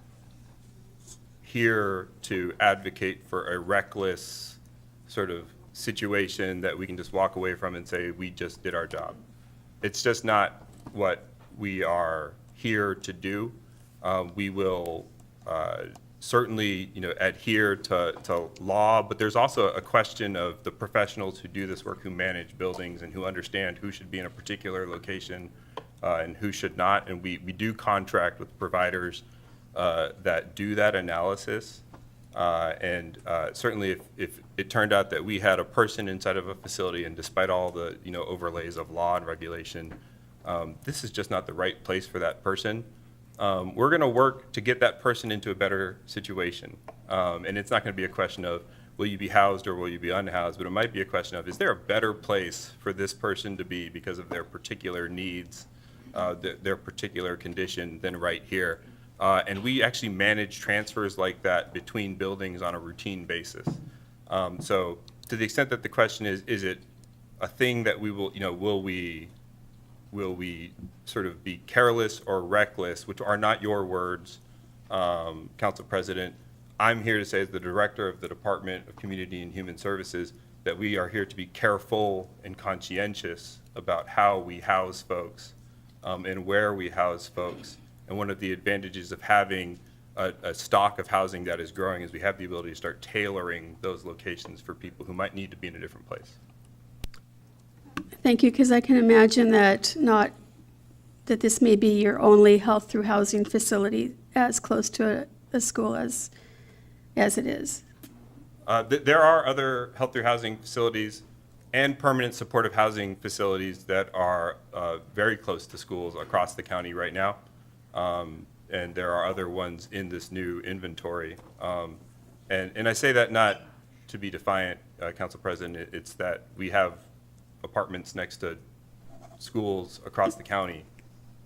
here to advocate for a reckless sort of situation that we can just walk away from and say, we just did our job. It's just not what we are here to do. We will certainly, adhere to law, but there's also a question of the professionals who do this work, who manage buildings and who understand who should be in a particular location and who should not. And we do contract with providers that do that analysis. And certainly if it turned out that we had a person inside of a facility, and despite all the overlays of law and regulation, this is just not the right place for that person, we're going to work to get that person into a better situation. And it's not going to be a question of, will you be housed or will you be unhoused, but it might be a question of, is there a better place for this person to be because of their particular needs, their particular condition than right here? And we actually manage transfers like that between buildings on a routine basis. So to the extent that the question is it a thing that we will, will we sort of be careless or reckless, which are not your words, Council President. I'm here to say, as the Director of the Department of Community and Human Services, that we are here to be careful and conscientious about how we house folks and where we house folks. And one of the advantages of having a stock of housing that is growing is we have the ability to start tailoring those locations for people who might need to be in a different place. Thank you, because I can imagine that this may be your only health through housing facility as close to a school as it is. There are other health through housing facilities and permanent supportive housing facilities that are very close to schools across the county right now. And there are other ones in this new inventory. And I say that not to be defiant, Council President, it's that we have apartments next to schools across the county.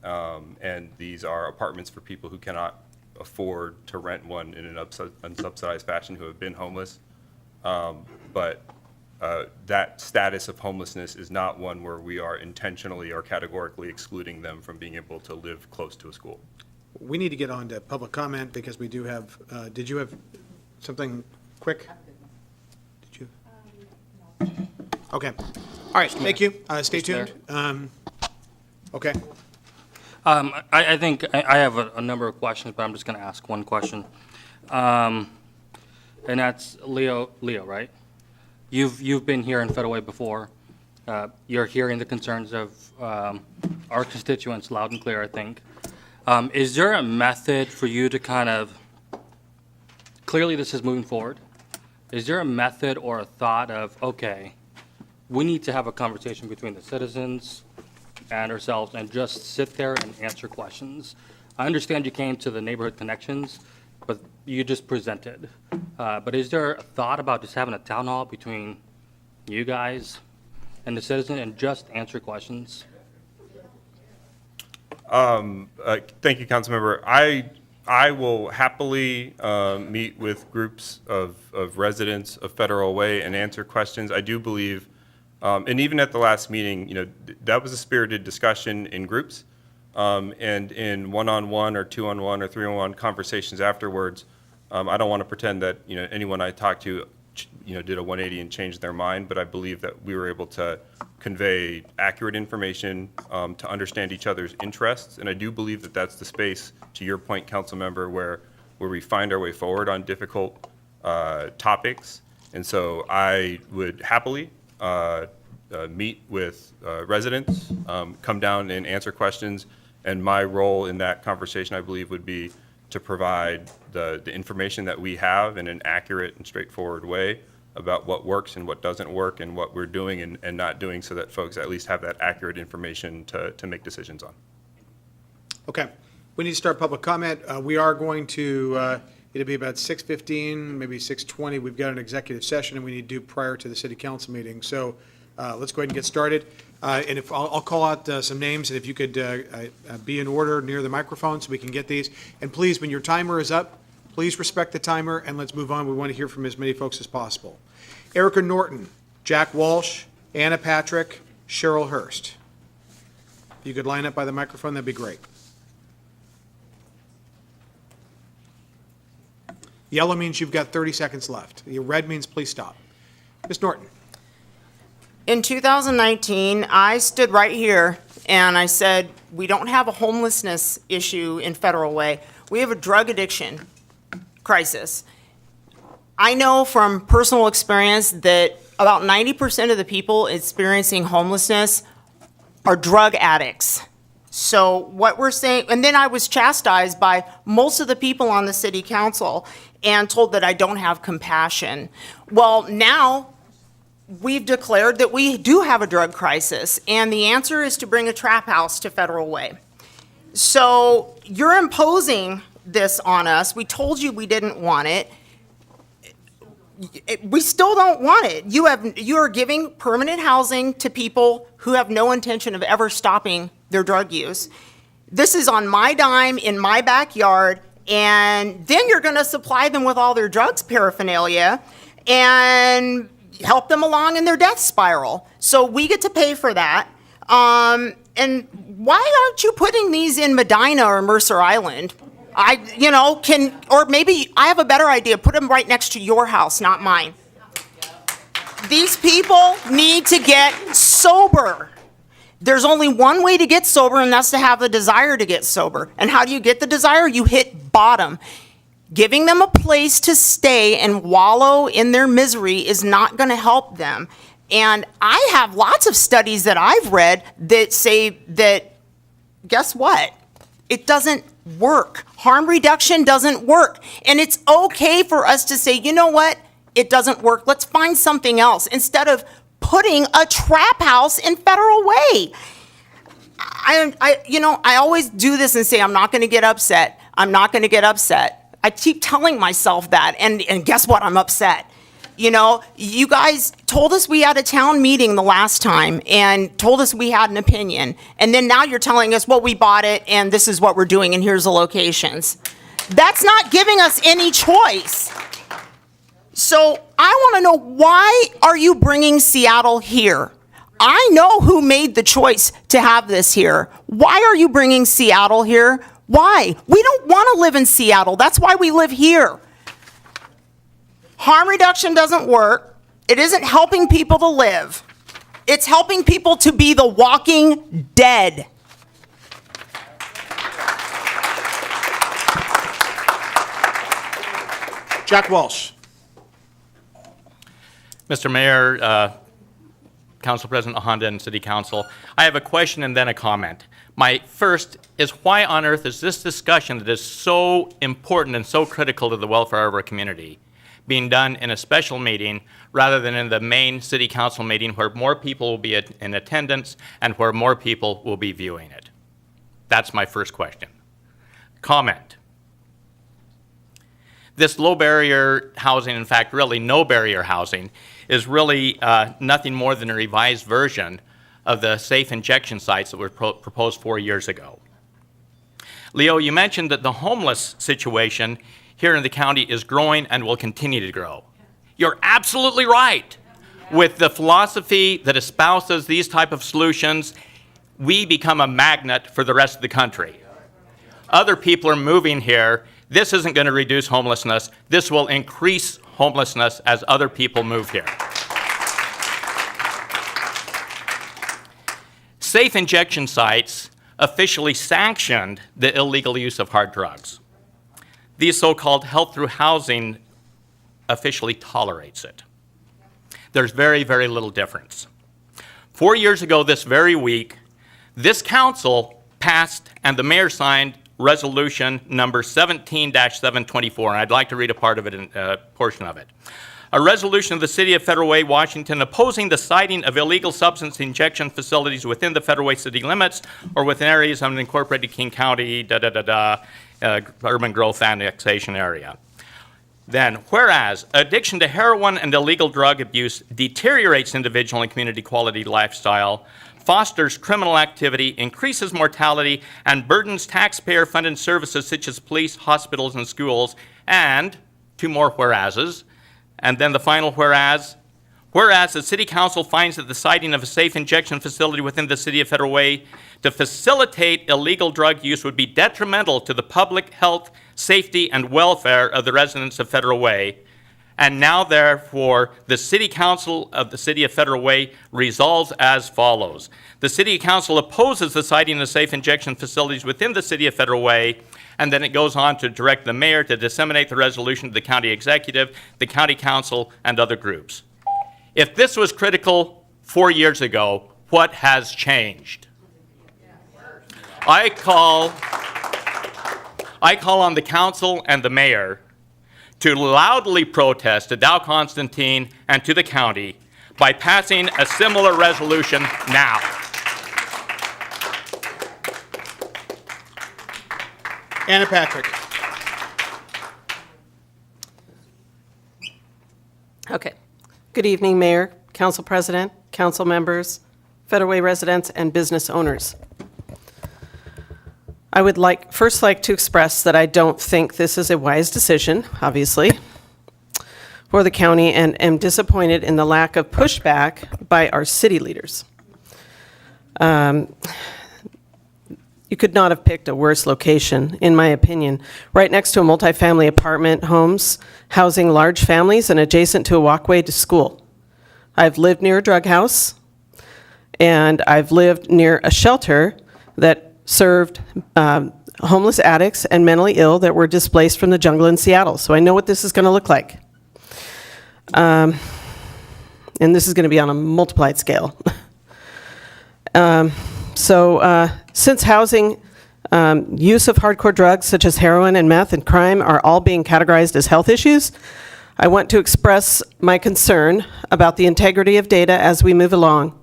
And these are apartments for people who cannot afford to rent one in an unsubsidized fashion, who have been homeless. But that status of homelessness is not one where we are intentionally or categorically excluding them from being able to live close to a school. We need to get on to public comment because we do have, did you have something quick? Did you? Okay. All right, thank you. Stay tuned. Okay. I think I have a number of questions, but I'm just going to ask one question. And that's Leo, right? You've been here in Federal Way before. You're hearing the concerns of our constituents loud and clear, I think. Is there a method for you to kind of, clearly this is moving forward. Is there a method or a thought of, okay, we need to have a conversation between the citizens and ourselves and just sit there and answer questions? I understand you came to the Neighborhood Connections, but you just presented. But is there a thought about just having a town hall between you guys and the citizen and just answer questions? Thank you, Councilmember. I will happily meet with groups of residents of Federal Way and answer questions. I do believe, and even at the last meeting, that was a spirited discussion in groups. And in one-on-one or two-on-one or three-on-one conversations afterwards, I don't want to pretend that anyone I talked to did a 180 and changed their mind, but I believe that we were able to convey accurate information to understand each other's interests. And I do believe that that's the space, to your point, council member, where we find our way forward on difficult topics. And so I would happily meet with residents, come down and answer questions. And my role in that conversation, I believe, would be to provide the information that we have in an accurate and straightforward way about what works and what doesn't work and what we're doing and not doing, so that folks at least have that accurate information to make decisions on. Okay. We need to start public comment. We are going to, it'll be about 6:15, maybe 6:20. We've got an executive session and we need to do prior to the city council meeting. So let's go ahead and get started. And if, I'll call out some names, and if you could be in order near the microphone so we can get these. And please, when your timer is up, please respect the timer and let's move on. We want to hear from as many folks as possible. Erica Norton, Jack Walsh, Anna Patrick, Cheryl Hurst. If you could line up by the microphone, that'd be great. Yellow means you've got 30 seconds left. Your red means please stop. Ms. Norton. In 2019, I stood right here and I said, we don't have a homelessness issue in Federal Way. We have a drug addiction crisis. I know from personal experience that about 90% of the people experiencing homelessness are drug addicts. So what we're saying, and then I was chastised by most of the people on the city council and told that I don't have compassion. Well, now we've declared that we do have a drug crisis, and the answer is to bring a trap house to Federal Way. So you're imposing this on us. We told you we didn't want it. We still don't want it. You are giving permanent housing to people who have no intention of ever stopping their drug use. This is on my dime, in my backyard, and then you're going to supply them with all their drugs paraphernalia and help them along in their death spiral. So we get to pay for that. And why aren't you putting these in Medina or Mercer Island? Or maybe I have a better idea. Put them right next to your house, not mine. These people need to get sober. There's only one way to get sober, and that's to have the desire to get sober. And how do you get the desire? You hit bottom. Giving them a place to stay and wallow in their misery is not going to help them. And I have lots of studies that I've read that say that, guess what? It doesn't work. Harm reduction doesn't work. And it's okay for us to say, you know what? It doesn't work. Let's find something else instead of putting a trap house in Federal Way. I always do this and say, I'm not going to get upset. I'm not going to get upset. I keep telling myself that, and guess what? I'm upset. You guys told us we had a town meeting the last time and told us we had an opinion. And then now you're telling us, well, we bought it and this is what we're doing and here's the locations. That's not giving us any choice. So I want to know, why are you bringing Seattle here? I know who made the choice to have this here. Why are you bringing Seattle here? Why? We don't want to live in Seattle. That's why we live here. Harm reduction doesn't work. It isn't helping people to live. It's helping people to be the walking dead. Jack Walsh. Mr. Mayor, Council President Honda, and City Council, I have a question and then a comment. My first is, why on earth is this discussion that is so important and so critical to the welfare of our community being done in a special meeting rather than in the main City Council meeting where more people will be in attendance and where more people will be viewing it? That's my first question. Comment. This low barrier housing, in fact, really no barrier housing, is really nothing more than a revised version of the safe injection sites that were proposed 4 years ago. Leo, you mentioned that the homeless situation here in the county is growing and will continue to grow. You're absolutely right. With the philosophy that espouses these type of solutions, we become a magnet for the rest of the country. Other people are moving here. This isn't going to reduce homelessness. This will increase homelessness as other people move here. Safe injection sites officially sanctioned the illegal use of hard drugs. These so-called health through housing officially tolerates it. There's very, very little difference. 4 years ago this very week, this council passed and the mayor signed resolution number 17-724, and I'd like to read a portion of it. a resolution of the City of Federal Way, Washington, opposing the siting of illegal substance injection facilities within the Federal Way city limits or within areas of an incorporated King County, urban growth annexation area. Then, whereas addiction to heroin and illegal drug abuse deteriorates individual and community quality lifestyle, fosters criminal activity, increases mortality, and burdens taxpayer-funded services such as police, hospitals, and schools, and two more whereases, and then the final whereas. Whereas the City Council finds that the siting of a safe injection facility within the City of Federal Way to facilitate illegal drug use would be detrimental to the public health, safety, and welfare of the residents of Federal Way. And now, therefore, the City Council of the City of Federal Way resolves as follows. The City Council opposes the siting of safe injection facilities within the City of Federal Way, and then it goes on to direct the mayor to disseminate the resolution to the county executive, the county council, and other groups. If this was critical 4 years ago, what has changed? I call on the council and the mayor to loudly protest to Dow Constantine and to the county by passing a similar resolution now. Anna Patrick. Okay. Good evening, Mayor, Council President, council members, Federal Way residents, and business owners. I would first like to express that I don't think this is a wise decision, obviously, for the county, and am disappointed in the lack of pushback by our city leaders. You could not have picked a worse location, in my opinion, right next to a multifamily apartment homes, housing large families and adjacent to a walkway to school. I've lived near a drug house, and I've lived near a shelter that served homeless addicts and mentally ill that were displaced from the jungle in Seattle. So I know what this is going to look like. And this is going to be on a multiplied scale. Since housing, use of hardcore drugs such as heroin and meth and crime are all being categorized as health issues, I want to express my concern about the integrity of data as we move along,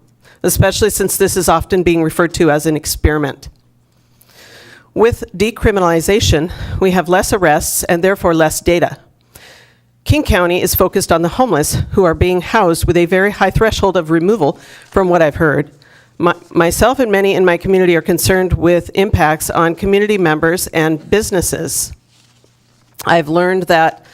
especially since this is often being referred to as an experiment. With decriminalization, we have less arrests and therefore less data. King County is focused on the homeless who are being housed with a very high threshold of removal, from what I've heard. Myself and many in my community are concerned with impacts on community members and businesses. I've learned that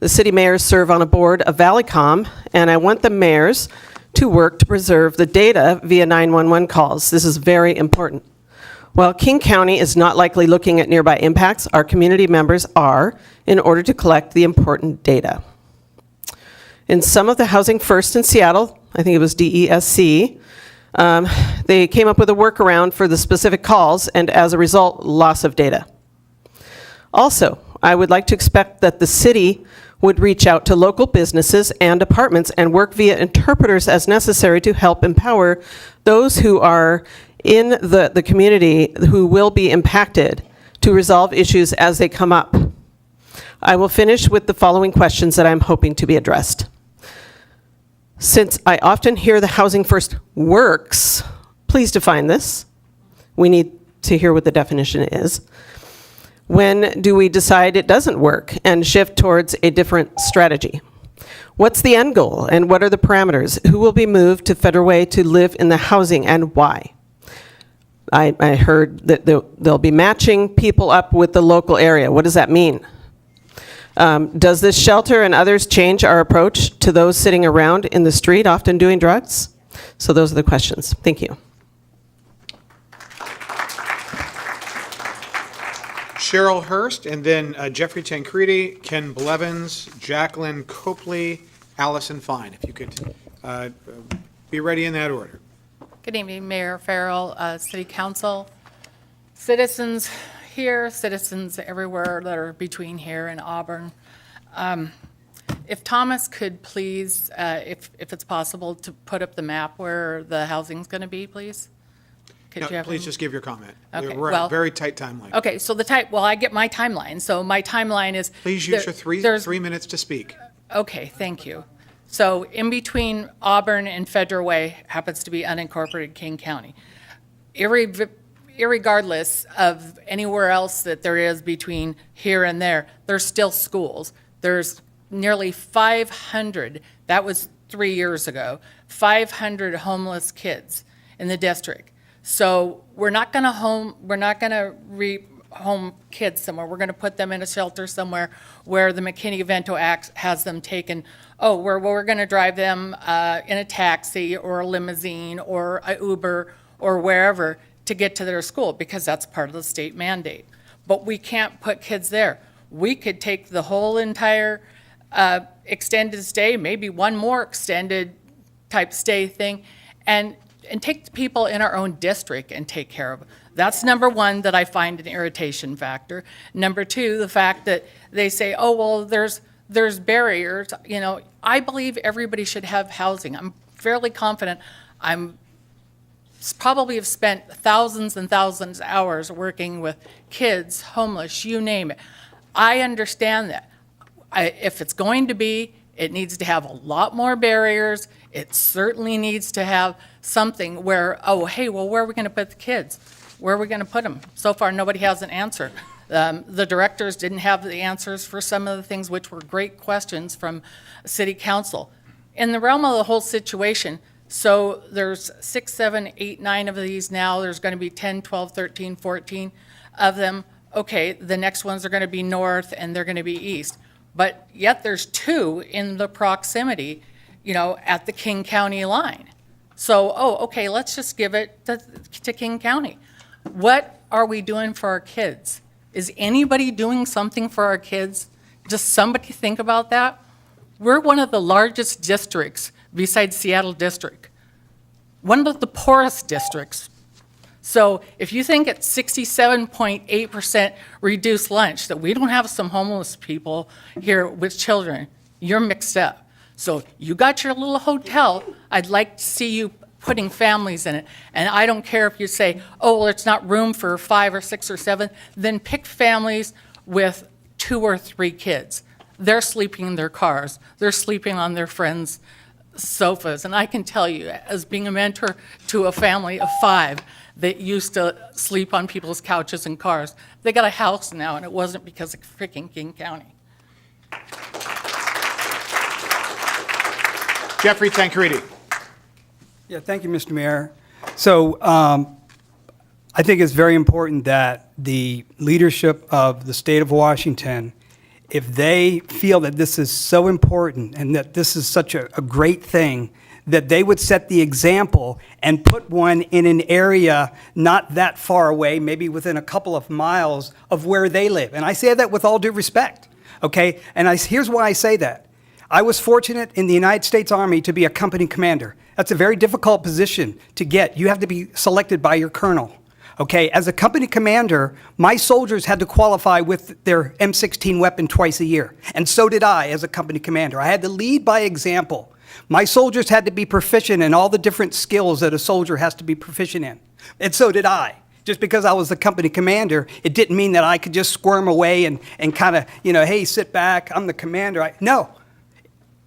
the city mayors serve on a board of Valleycom, and I want the mayors to work to preserve the data via 911 calls. This is very important. While King County is not likely looking at nearby impacts, our community members are, in order to collect the important data. In some of the Housing First in Seattle, I think it was DESC, they came up with a workaround for the specific calls, and as a result, loss of data. Also, I would like to expect that the city would reach out to local businesses and apartments and work via interpreters as necessary to help empower those who are in the community who will be impacted to resolve issues as they come up. I will finish with the following questions that I'm hoping to be addressed. Since I often hear the Housing First works, please define this. We need to hear what the definition is. When do we decide it doesn't work and shift towards a different strategy? What's the end goal and what are the parameters? Who will be moved to Federal Way to live in the housing and why? I heard that they'll be matching people up with the local area. What does that mean? Does this shelter and others change our approach to those sitting around in the street, often doing drugs? So those are the questions. Thank you. Cheryl Hurst, and then Jeffrey Tancredi, Ken Blevins, Jacqueline Copley, Allison Fine. If you could be ready in that order. Good evening, Mayor Farrell, City Council, citizens here, citizens everywhere that are between here and Auburn. If Thomas could please, if it's possible, to put up the map where the housing's going to be, please? Could No, you have please him? just give your comment. Okay, We're well- at a very tight timeline. Okay, so I get my timeline. So my timeline is. Please use your there's- 3 minutes to speak. Okay, thank you. So in between Auburn and Federal Way happens to be unincorporated King County. Irregardless of anywhere else that there is between here and there, there's still schools. There's nearly 500, that was 3 years ago, 500 homeless kids in the district. So we're not gonna home kids somewhere. We're gonna put them in a shelter somewhere where the McKinney-Vento Act has them taken. Oh, we're gonna drive them in a taxi or a limousine or a Uber or wherever to get to their school, because that's part of the state mandate. But we can't put kids there. We could take the whole entire extended stay, maybe one more extended type stay thing, and take the people in our own district and take care of them. That's number one that I find an irritation factor. Number two, the fact that they say, oh, well, there's barriers. You know, I believe everybody should have housing. I'm fairly confident. I'm probably have spent thousands and thousands of hours working with kids, homeless, you name it. I understand that. If it's going to be, it needs to have a lot more barriers. It certainly needs to have something where, oh, hey, well, where are we going to put the kids? Where are we going to put them? So far, nobody has an answer. The directors didn't have the answers for some of the things, which were great questions from City Council. In the realm of the whole situation, so there's 6, 7, 8, 9 of these now. There's going to be 10, 12, 13, 14 of them. Okay, the next ones are going to be north and they're going to be east. But yet there's 2 in the proximity, you know, at the King County line. So, oh, okay, let's just give it to King County. What are we doing for our kids? Is anybody doing something for our kids? Just somebody think about that? We're one of the largest districts besides Seattle District, one of the poorest districts. So if you think at 67.8% reduced lunch that we don't have some homeless people here with children, you're mixed up. So you got your little hotel. I'd like to see you putting families in it. And I don't care if you say, oh, well, it's not room for 5 or 6 or 7, then pick families with 2 or 3 kids. They're sleeping in their cars. They're sleeping on their friends' sofas. And I can tell you, as being a mentor to a family of 5 that used to sleep on people's couches and cars, they got a house now, and it wasn't because of freaking King County. Jeffrey Tancredi. Yeah, thank you, Mr. Mayor. So I think it's very important that the leadership of the state of Washington, if they feel that this is so important and that this is such a great thing, that they would set the example and put one in an area not that far away, maybe within a couple of miles of where they live. And I say that with all due respect, okay? And here's why I say that. I was fortunate in the United States Army to be a company commander. That's a very difficult position to get. You have to be selected by your colonel. Okay, as a company commander, my soldiers had to qualify with their M16 weapon twice a year. And so did I as a company commander. I had to lead by example. My soldiers had to be proficient in all the different skills that a soldier has to be proficient in. And so did I. Just because I was the company commander, it didn't mean that I could just squirm away and kind of, you know, hey, sit back, I'm the commander. No.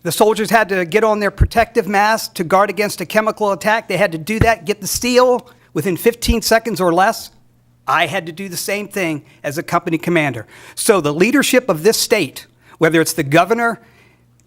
The soldiers had to get on their protective masks to guard against a chemical attack. They had to do that, get the steel within 15 seconds or less. I had to do the same thing as a company commander. So the leadership of this state, whether it's the governor,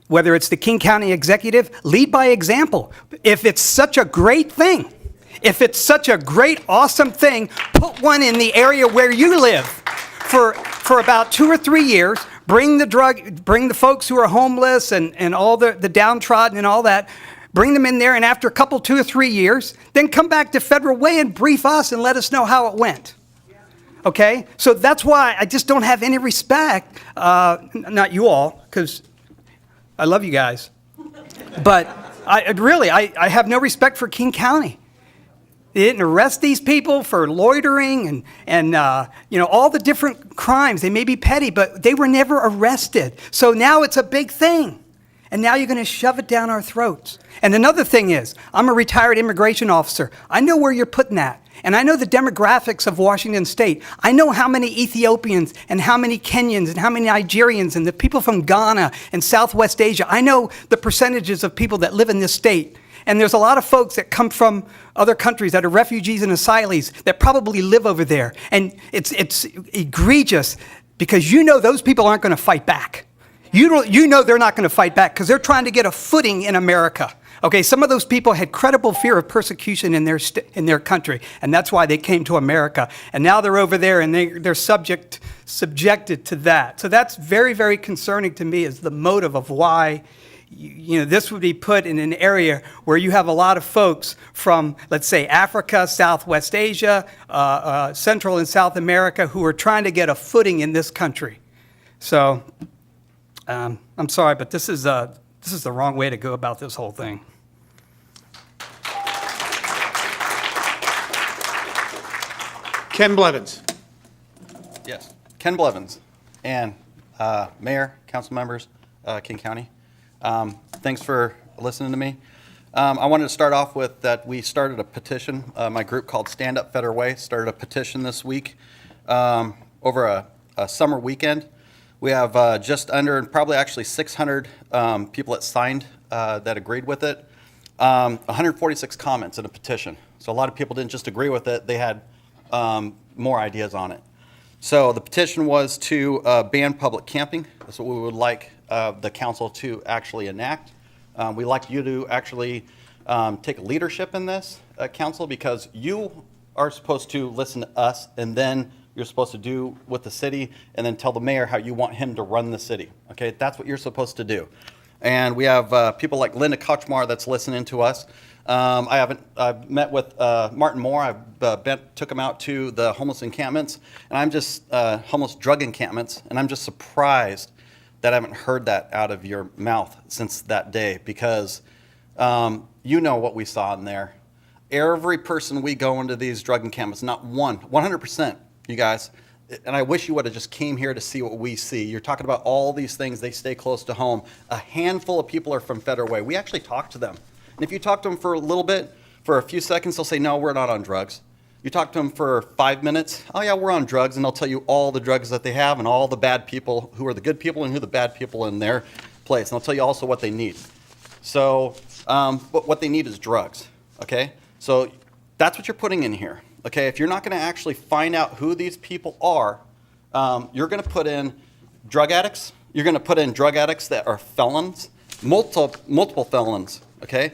whether it's the King County executive, lead by example. If it's such a great thing, if it's such a great, awesome thing, put one in the area where you live for about 2 or 3 years. Bring the folks who are homeless and all the downtrodden and all that, bring them in there, and after a couple, 2 or 3 years, then come back to Federal Way and brief us and let us know how it went. Okay? So that's why I just don't have any respect, not you all, because I love you guys, but I have no respect for King County. They didn't arrest these people for loitering and you know, all the different crimes. They may be petty, but they were never arrested. So now it's a big thing. And now you're going to shove it down our throats. And another thing is, I'm a retired immigration officer. I know where you're putting that. And I know the demographics of Washington State. I know how many Ethiopians and how many Kenyans and how many Nigerians and the people from Ghana and Southwest Asia. I know the percentages of people that live in this state. And there's a lot of folks that come from other countries that are refugees and asylees that probably live over there. And it's egregious because you know those people aren't going to fight back. You know they're not going to fight back because they're trying to get a footing in America. Okay, some of those people had credible fear of persecution in their country, and that's why they came to America. And now they're over there and they're subjected to that. So that's very, very concerning to me is the motive of why this would be put in an area where you have a lot of folks from, let's say, Africa, Southwest Asia, Central and South America who are trying to get a footing in this country. So I'm sorry, but this is the wrong way to go about this whole thing. Ken Blevins. Yes, Ken Blevins, and Mayor, council members, King County. Thanks for listening to me. I wanted to start off with that we started a petition. My group called Stand Up Federal Way started a petition this week over a summer weekend. We have just under, and probably actually 600 people that signed that agreed with it. 146 comments in a petition. So a lot of people didn't just agree with it, they had more ideas on it. So the petition was to ban public camping. That's what we would like the council to actually enact. We'd like you to actually take leadership in this, council, because you are supposed to listen to us, and then you're supposed to do with the city, and then tell the mayor how you want him to run the city. Okay, that's what you're supposed to do. And we have people like Linda Kochmar that's listening to us. I've met with Martin Moore. Took him out to the homeless encampments, and I'm just homeless drug encampments, and I'm just surprised that I haven't heard that out of your mouth since that day, because you know what we saw in there. Every person we go into these drug encampments, not one, 100%, you guys. And I wish you would have just came here to see what we see. You're talking about all these things, they stay close to home. A handful of people are from Federal Way. We actually talk to them. And if you talk to them for a little bit, for a few seconds, they'll say, no, we're not on drugs. You talk to them for 5 minutes, oh yeah, we're on drugs, and they'll tell you all the drugs that they have and all the bad people, who are the good people and who are the bad people in their place. And they'll tell you also what they need. So, but what they need is drugs, okay? So that's what you're putting in here, okay? If you're not gonna actually find out who these people are, you're gonna put in drug addicts, you're gonna put in drug addicts that are felons, multiple felons, okay?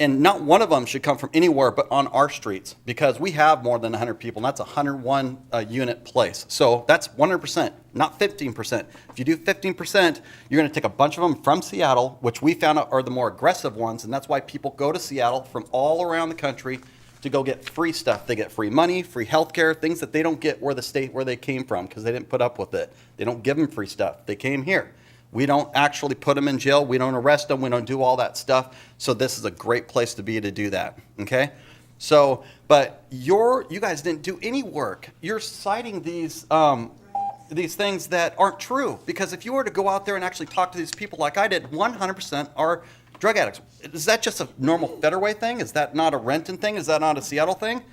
And not one of them should come from anywhere but on our streets, because we have more than 100 people, and that's a 101 unit place. So that's 100%, not 15%. If you do 15%, you're going to take a bunch of them from Seattle, which we found out are the more aggressive ones, and that's why people go to Seattle from all around the country to go get free stuff. They get free money, free health care, things that they don't get where the state where they came from, because they didn't put up with it. They don't give them free stuff. They came here. We don't actually put them in jail. We don't arrest them. We don't do all that stuff. So this is a great place to be to do that, okay? So, but you guys didn't do any work. You're citing these things that aren't true, because if you were to go out there and actually talk to these people like I did, 100% are drug addicts. Is that just a normal Federal Way thing? Is that not a Renton thing? Is that not a Seattle thing?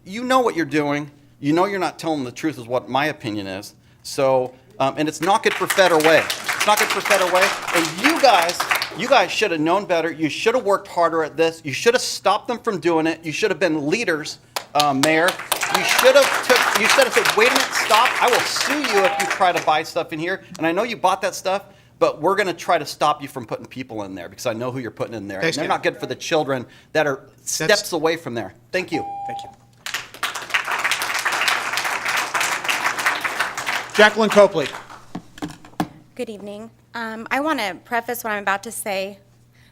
You know what you're doing. You know you're not telling the truth is what my opinion is. So, and it's not good for Federal Way. It's not good for Federal Way. And you guys should have known better. You should have worked harder at this. You should have stopped them from doing it. You should have been leaders, Mayor. You should have said, wait a minute, stop. I will sue you if you try to buy stuff in here. And I know you bought that stuff, but we're going to try to stop you from putting people in there, because I know who you're putting in there. Thanks, and they're Ken. not good for the children that are steps away from there. Thank you. Thank you. Jacqueline Copley. Good evening. I want to preface what I'm about to say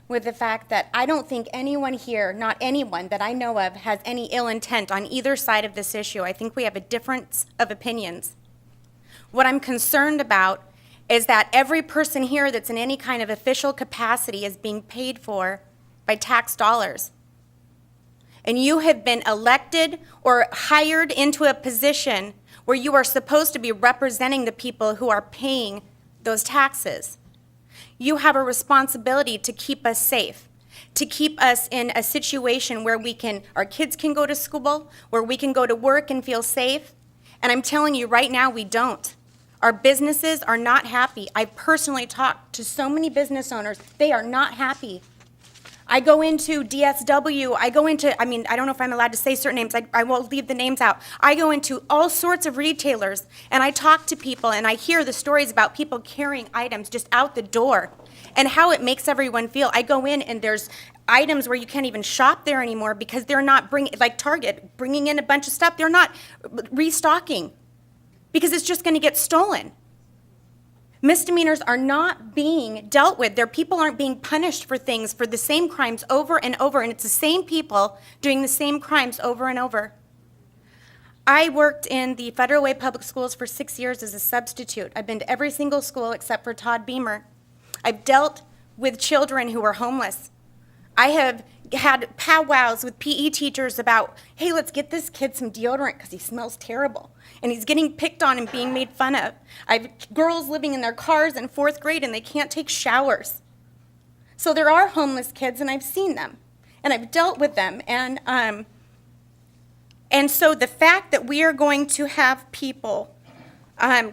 with the fact that I don't think anyone here, not anyone that I know of, has any ill intent on either side of this issue. I think we have a difference of opinions. What I'm concerned about is that every person here that's in any kind of official capacity is being paid for by tax dollars. And you have been elected or hired into a position where you are supposed to be representing the people who are paying those taxes. You have a responsibility to keep us safe. to keep us in a situation where our kids can go to school, where we can go to work and feel safe. And I'm telling you right now, we don't. Our businesses are not happy. I've personally talked to so many business owners. They are not happy. I go into DSW, I don't know if I'm allowed to say certain names, I won't leave the names out. I go into all sorts of retailers, and I talk to people, and I hear the stories about people carrying items just out the door, and how it makes everyone feel. I go in, and there's items where you can't even shop there anymore because they're not like Target, bringing in a bunch of stuff, they're not restocking because it's just gonna get stolen. Misdemeanors are not being dealt with. People aren't being punished for things, for the same crimes over and over, and it's the same people doing the same crimes over and over. I worked in the Federal Way Public Schools for 6 years as a substitute. I've been to every single school except for Todd Beamer. I've dealt with children who are homeless. I have had powwows with PE teachers about, hey, let's get this kid some deodorant because he smells terrible. And he's getting picked on and being made fun of. I have girls living in their cars in 4th grade and they can't take showers. So there are homeless kids and I've seen them and I've dealt with them. And so the fact that we are going to have people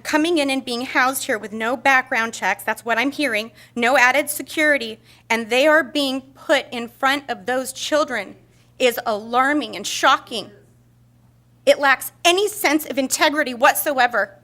coming in and being housed here with no background checks, that's what I'm hearing, no added security, and they are being put in front of those children is alarming and shocking. It lacks any sense of integrity whatsoever.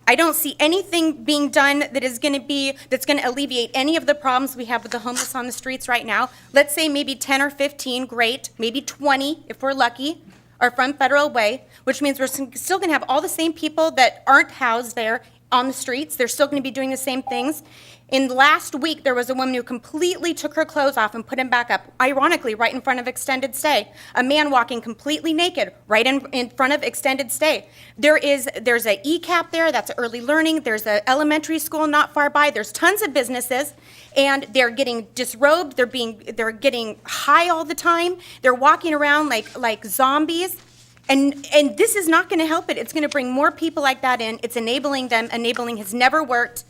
I don't see anything being done that's going to alleviate any of the problems we have with the homeless on the streets right now. Let's say maybe 10 or 15, great, maybe 20 if we're lucky, are from Federal Way, which means we're still going to have all the same people that aren't housed there on the streets. They're still going to be doing the same things. In last week, there was a woman who completely took her clothes off and put them back up, ironically, right in front of extended stay. A man walking completely naked right in front of extended stay. There's a ECAP there, that's early learning. There's an elementary school not far by. There's tons of businesses, and they're getting disrobed. They're getting high all the time. They're walking around like zombies. And this is not going to help it. It's going to bring more people like that in. It's enabling them. Enabling has never worked.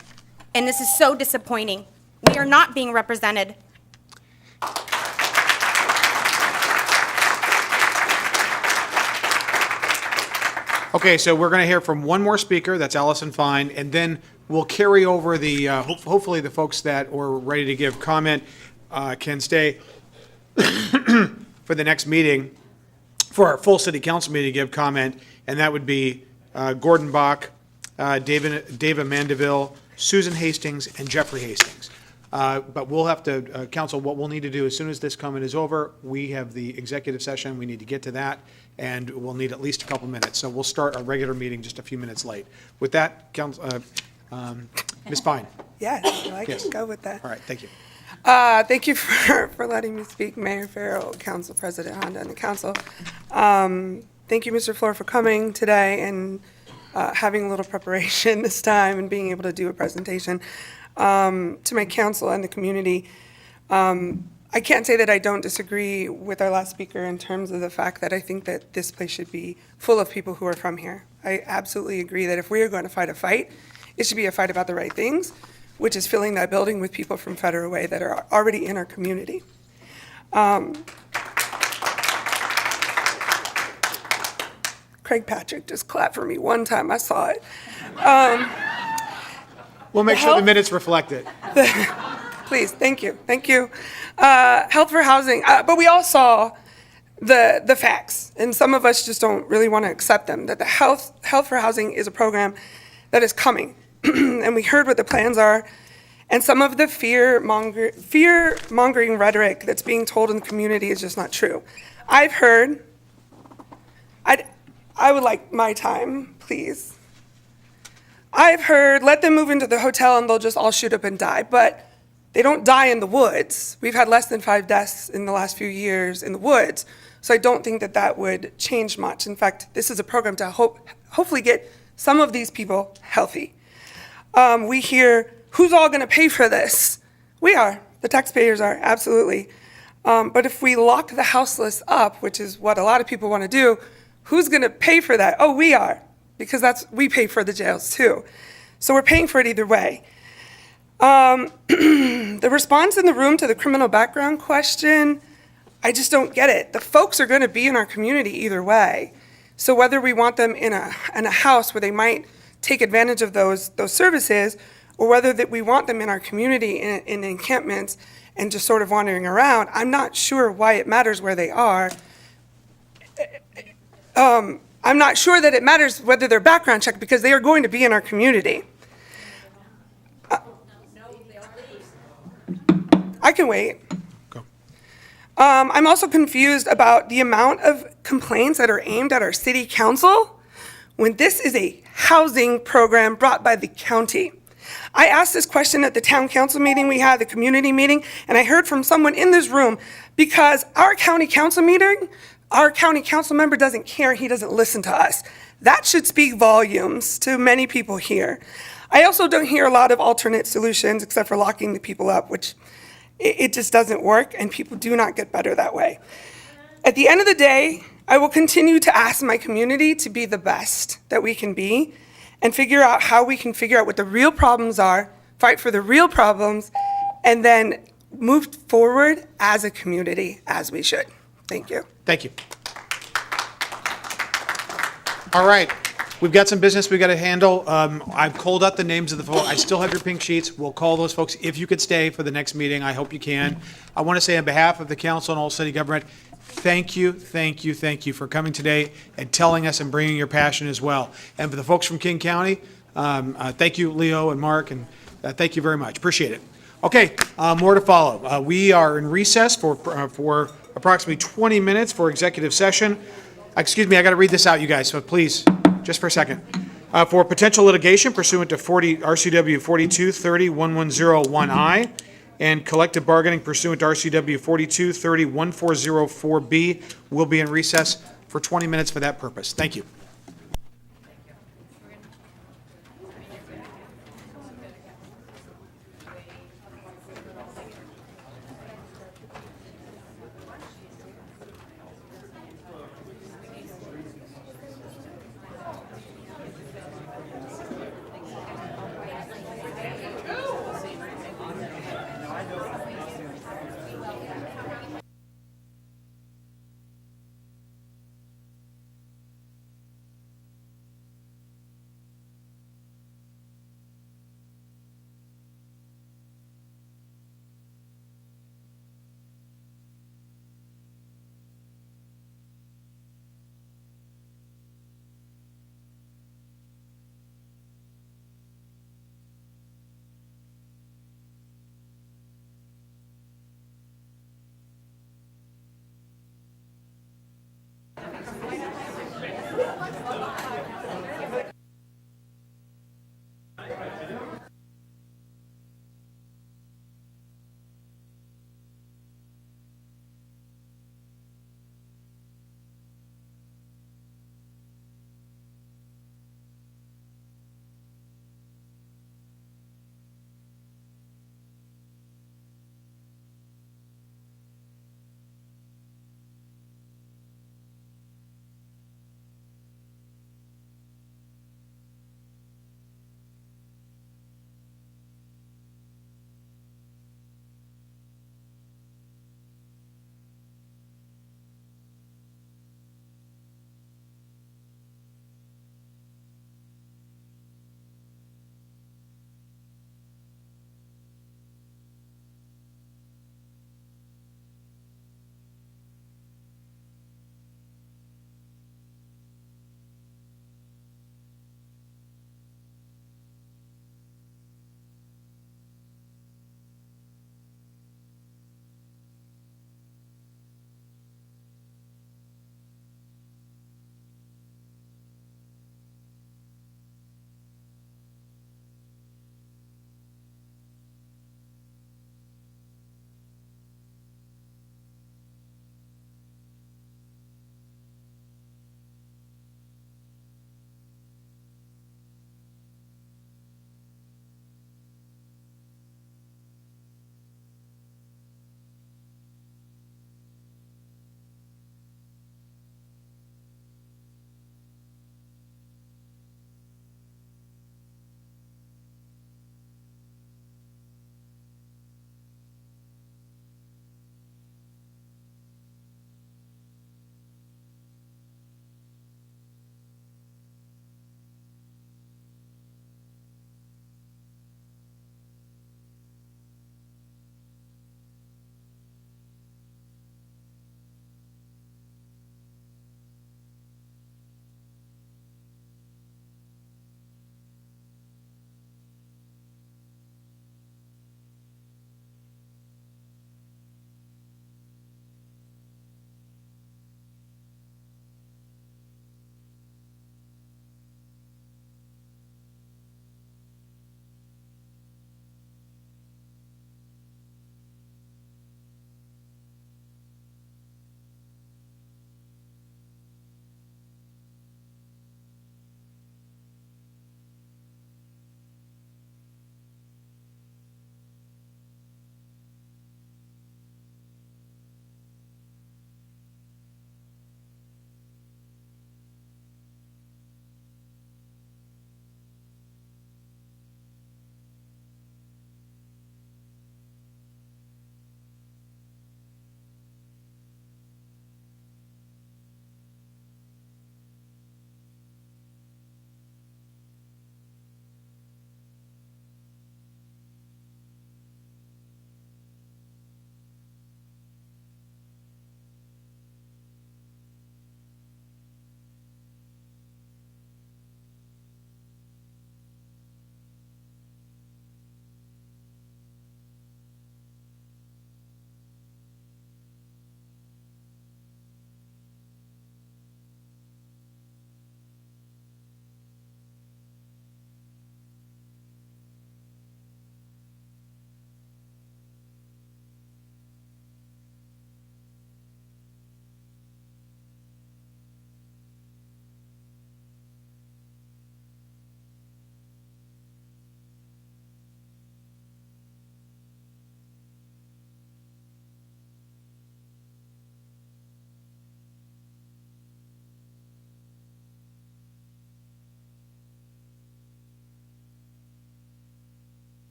And this is so disappointing. We are not being represented. Okay, so we're going to hear from one more speaker, that's Allison Fine, and then we'll carry over the, hopefully the folks that were ready to give comment can stay for the next meeting, for our full city council meeting to give comment, and that would be Gordon Bach, David Mandeville, Susan Hastings, and Jeffrey Hastings. But we'll have to, council, what we'll need to do as soon as this comment is over, we have the executive session, we need to get to that, and we'll need at least a couple minutes. So we'll start our regular meeting just a few minutes late. With that, Ms. Fine. Yes, I Yes. can go with that. All right, thank you. Thank you for letting me speak, Mayor Farrell, Council President Honda, and the council. Thank you, Mr. Floor, for coming today and having a little preparation this time and being able to do a presentation. To my council and the community, I can't say that I don't disagree with our last speaker in terms of the fact that I think that this place should be full of people who are from here. I absolutely agree that if we are going to fight a fight, it should be a fight about the right things, which is filling that building with people from Federal Way that are already in our community. Craig Patrick just clapped for me one time, I saw it. We'll make sure the minutes reflect it. Please, thank you. Health for housing, but we all saw the facts, and some of us just don't really want to accept them, that the Health for Housing is a program that is coming, and we heard what the plans are, and some of the fear-mongering rhetoric that's being told in the community is just not true. I've heard, I would like my time, please. I've heard, let them move into the hotel and they'll just all shoot up and die, but they don't die in the woods. We've had less than 5 deaths in the last few years in the woods, so I don't think that that would change much. In fact, this is a program to hopefully get some of these people healthy. We hear, who's all gonna pay for this? We are, the taxpayers are, absolutely. But if we lock the houseless up, which is what a lot of people wanna do, who's gonna pay for that? Oh, we are, because we pay for the jails too. So we're paying for it either way. The response in the room to the criminal background question, I just don't get it. The folks are going to be in our community either way. So whether we want them in a house where they might take advantage of those services, or whether that we want them in our community in encampments and just sort of wandering around, I'm not sure why it matters where they are. I'm not sure that it matters whether they're background checked, because they are going to be in our community. I can wait. Go. I'm also confused about the amount of complaints that are aimed at our city council when this is a housing program brought by the county. I asked this question at the town council meeting we had, the community meeting, and I heard from someone in this room, because our county council meeting, our county council member doesn't care, he doesn't listen to us. That should speak volumes to many people here. I also don't hear a lot of alternate solutions except for locking the people up, which it just doesn't work, and people do not get better that way. At the end of the day, I will continue to ask my community to be the best that we can be and figure out how we can figure out what the real problems are, fight for the real problems, and then move forward as a community as we should. Thank you. Thank you. All right, we've got some business we got to handle. I've called out the names of the folks. I still have your pink sheets. We'll call those folks. If you could stay for the next meeting, I hope you can. I want to say on behalf of the council and all city government, thank you for coming today and telling us and bringing your passion as well. And for the folks from King County, thank you, Leo and Mark, and thank you very much. Appreciate it. Okay, more to follow. We are in recess for approximately 20 minutes for executive session. Excuse me, I got to read this out, you guys, so please, just for a second. For potential litigation pursuant to RCW 4230-1101I and collective bargaining pursuant to RCW 4230-1404B, we'll be in recess for 20 minutes for that purpose. Thank you.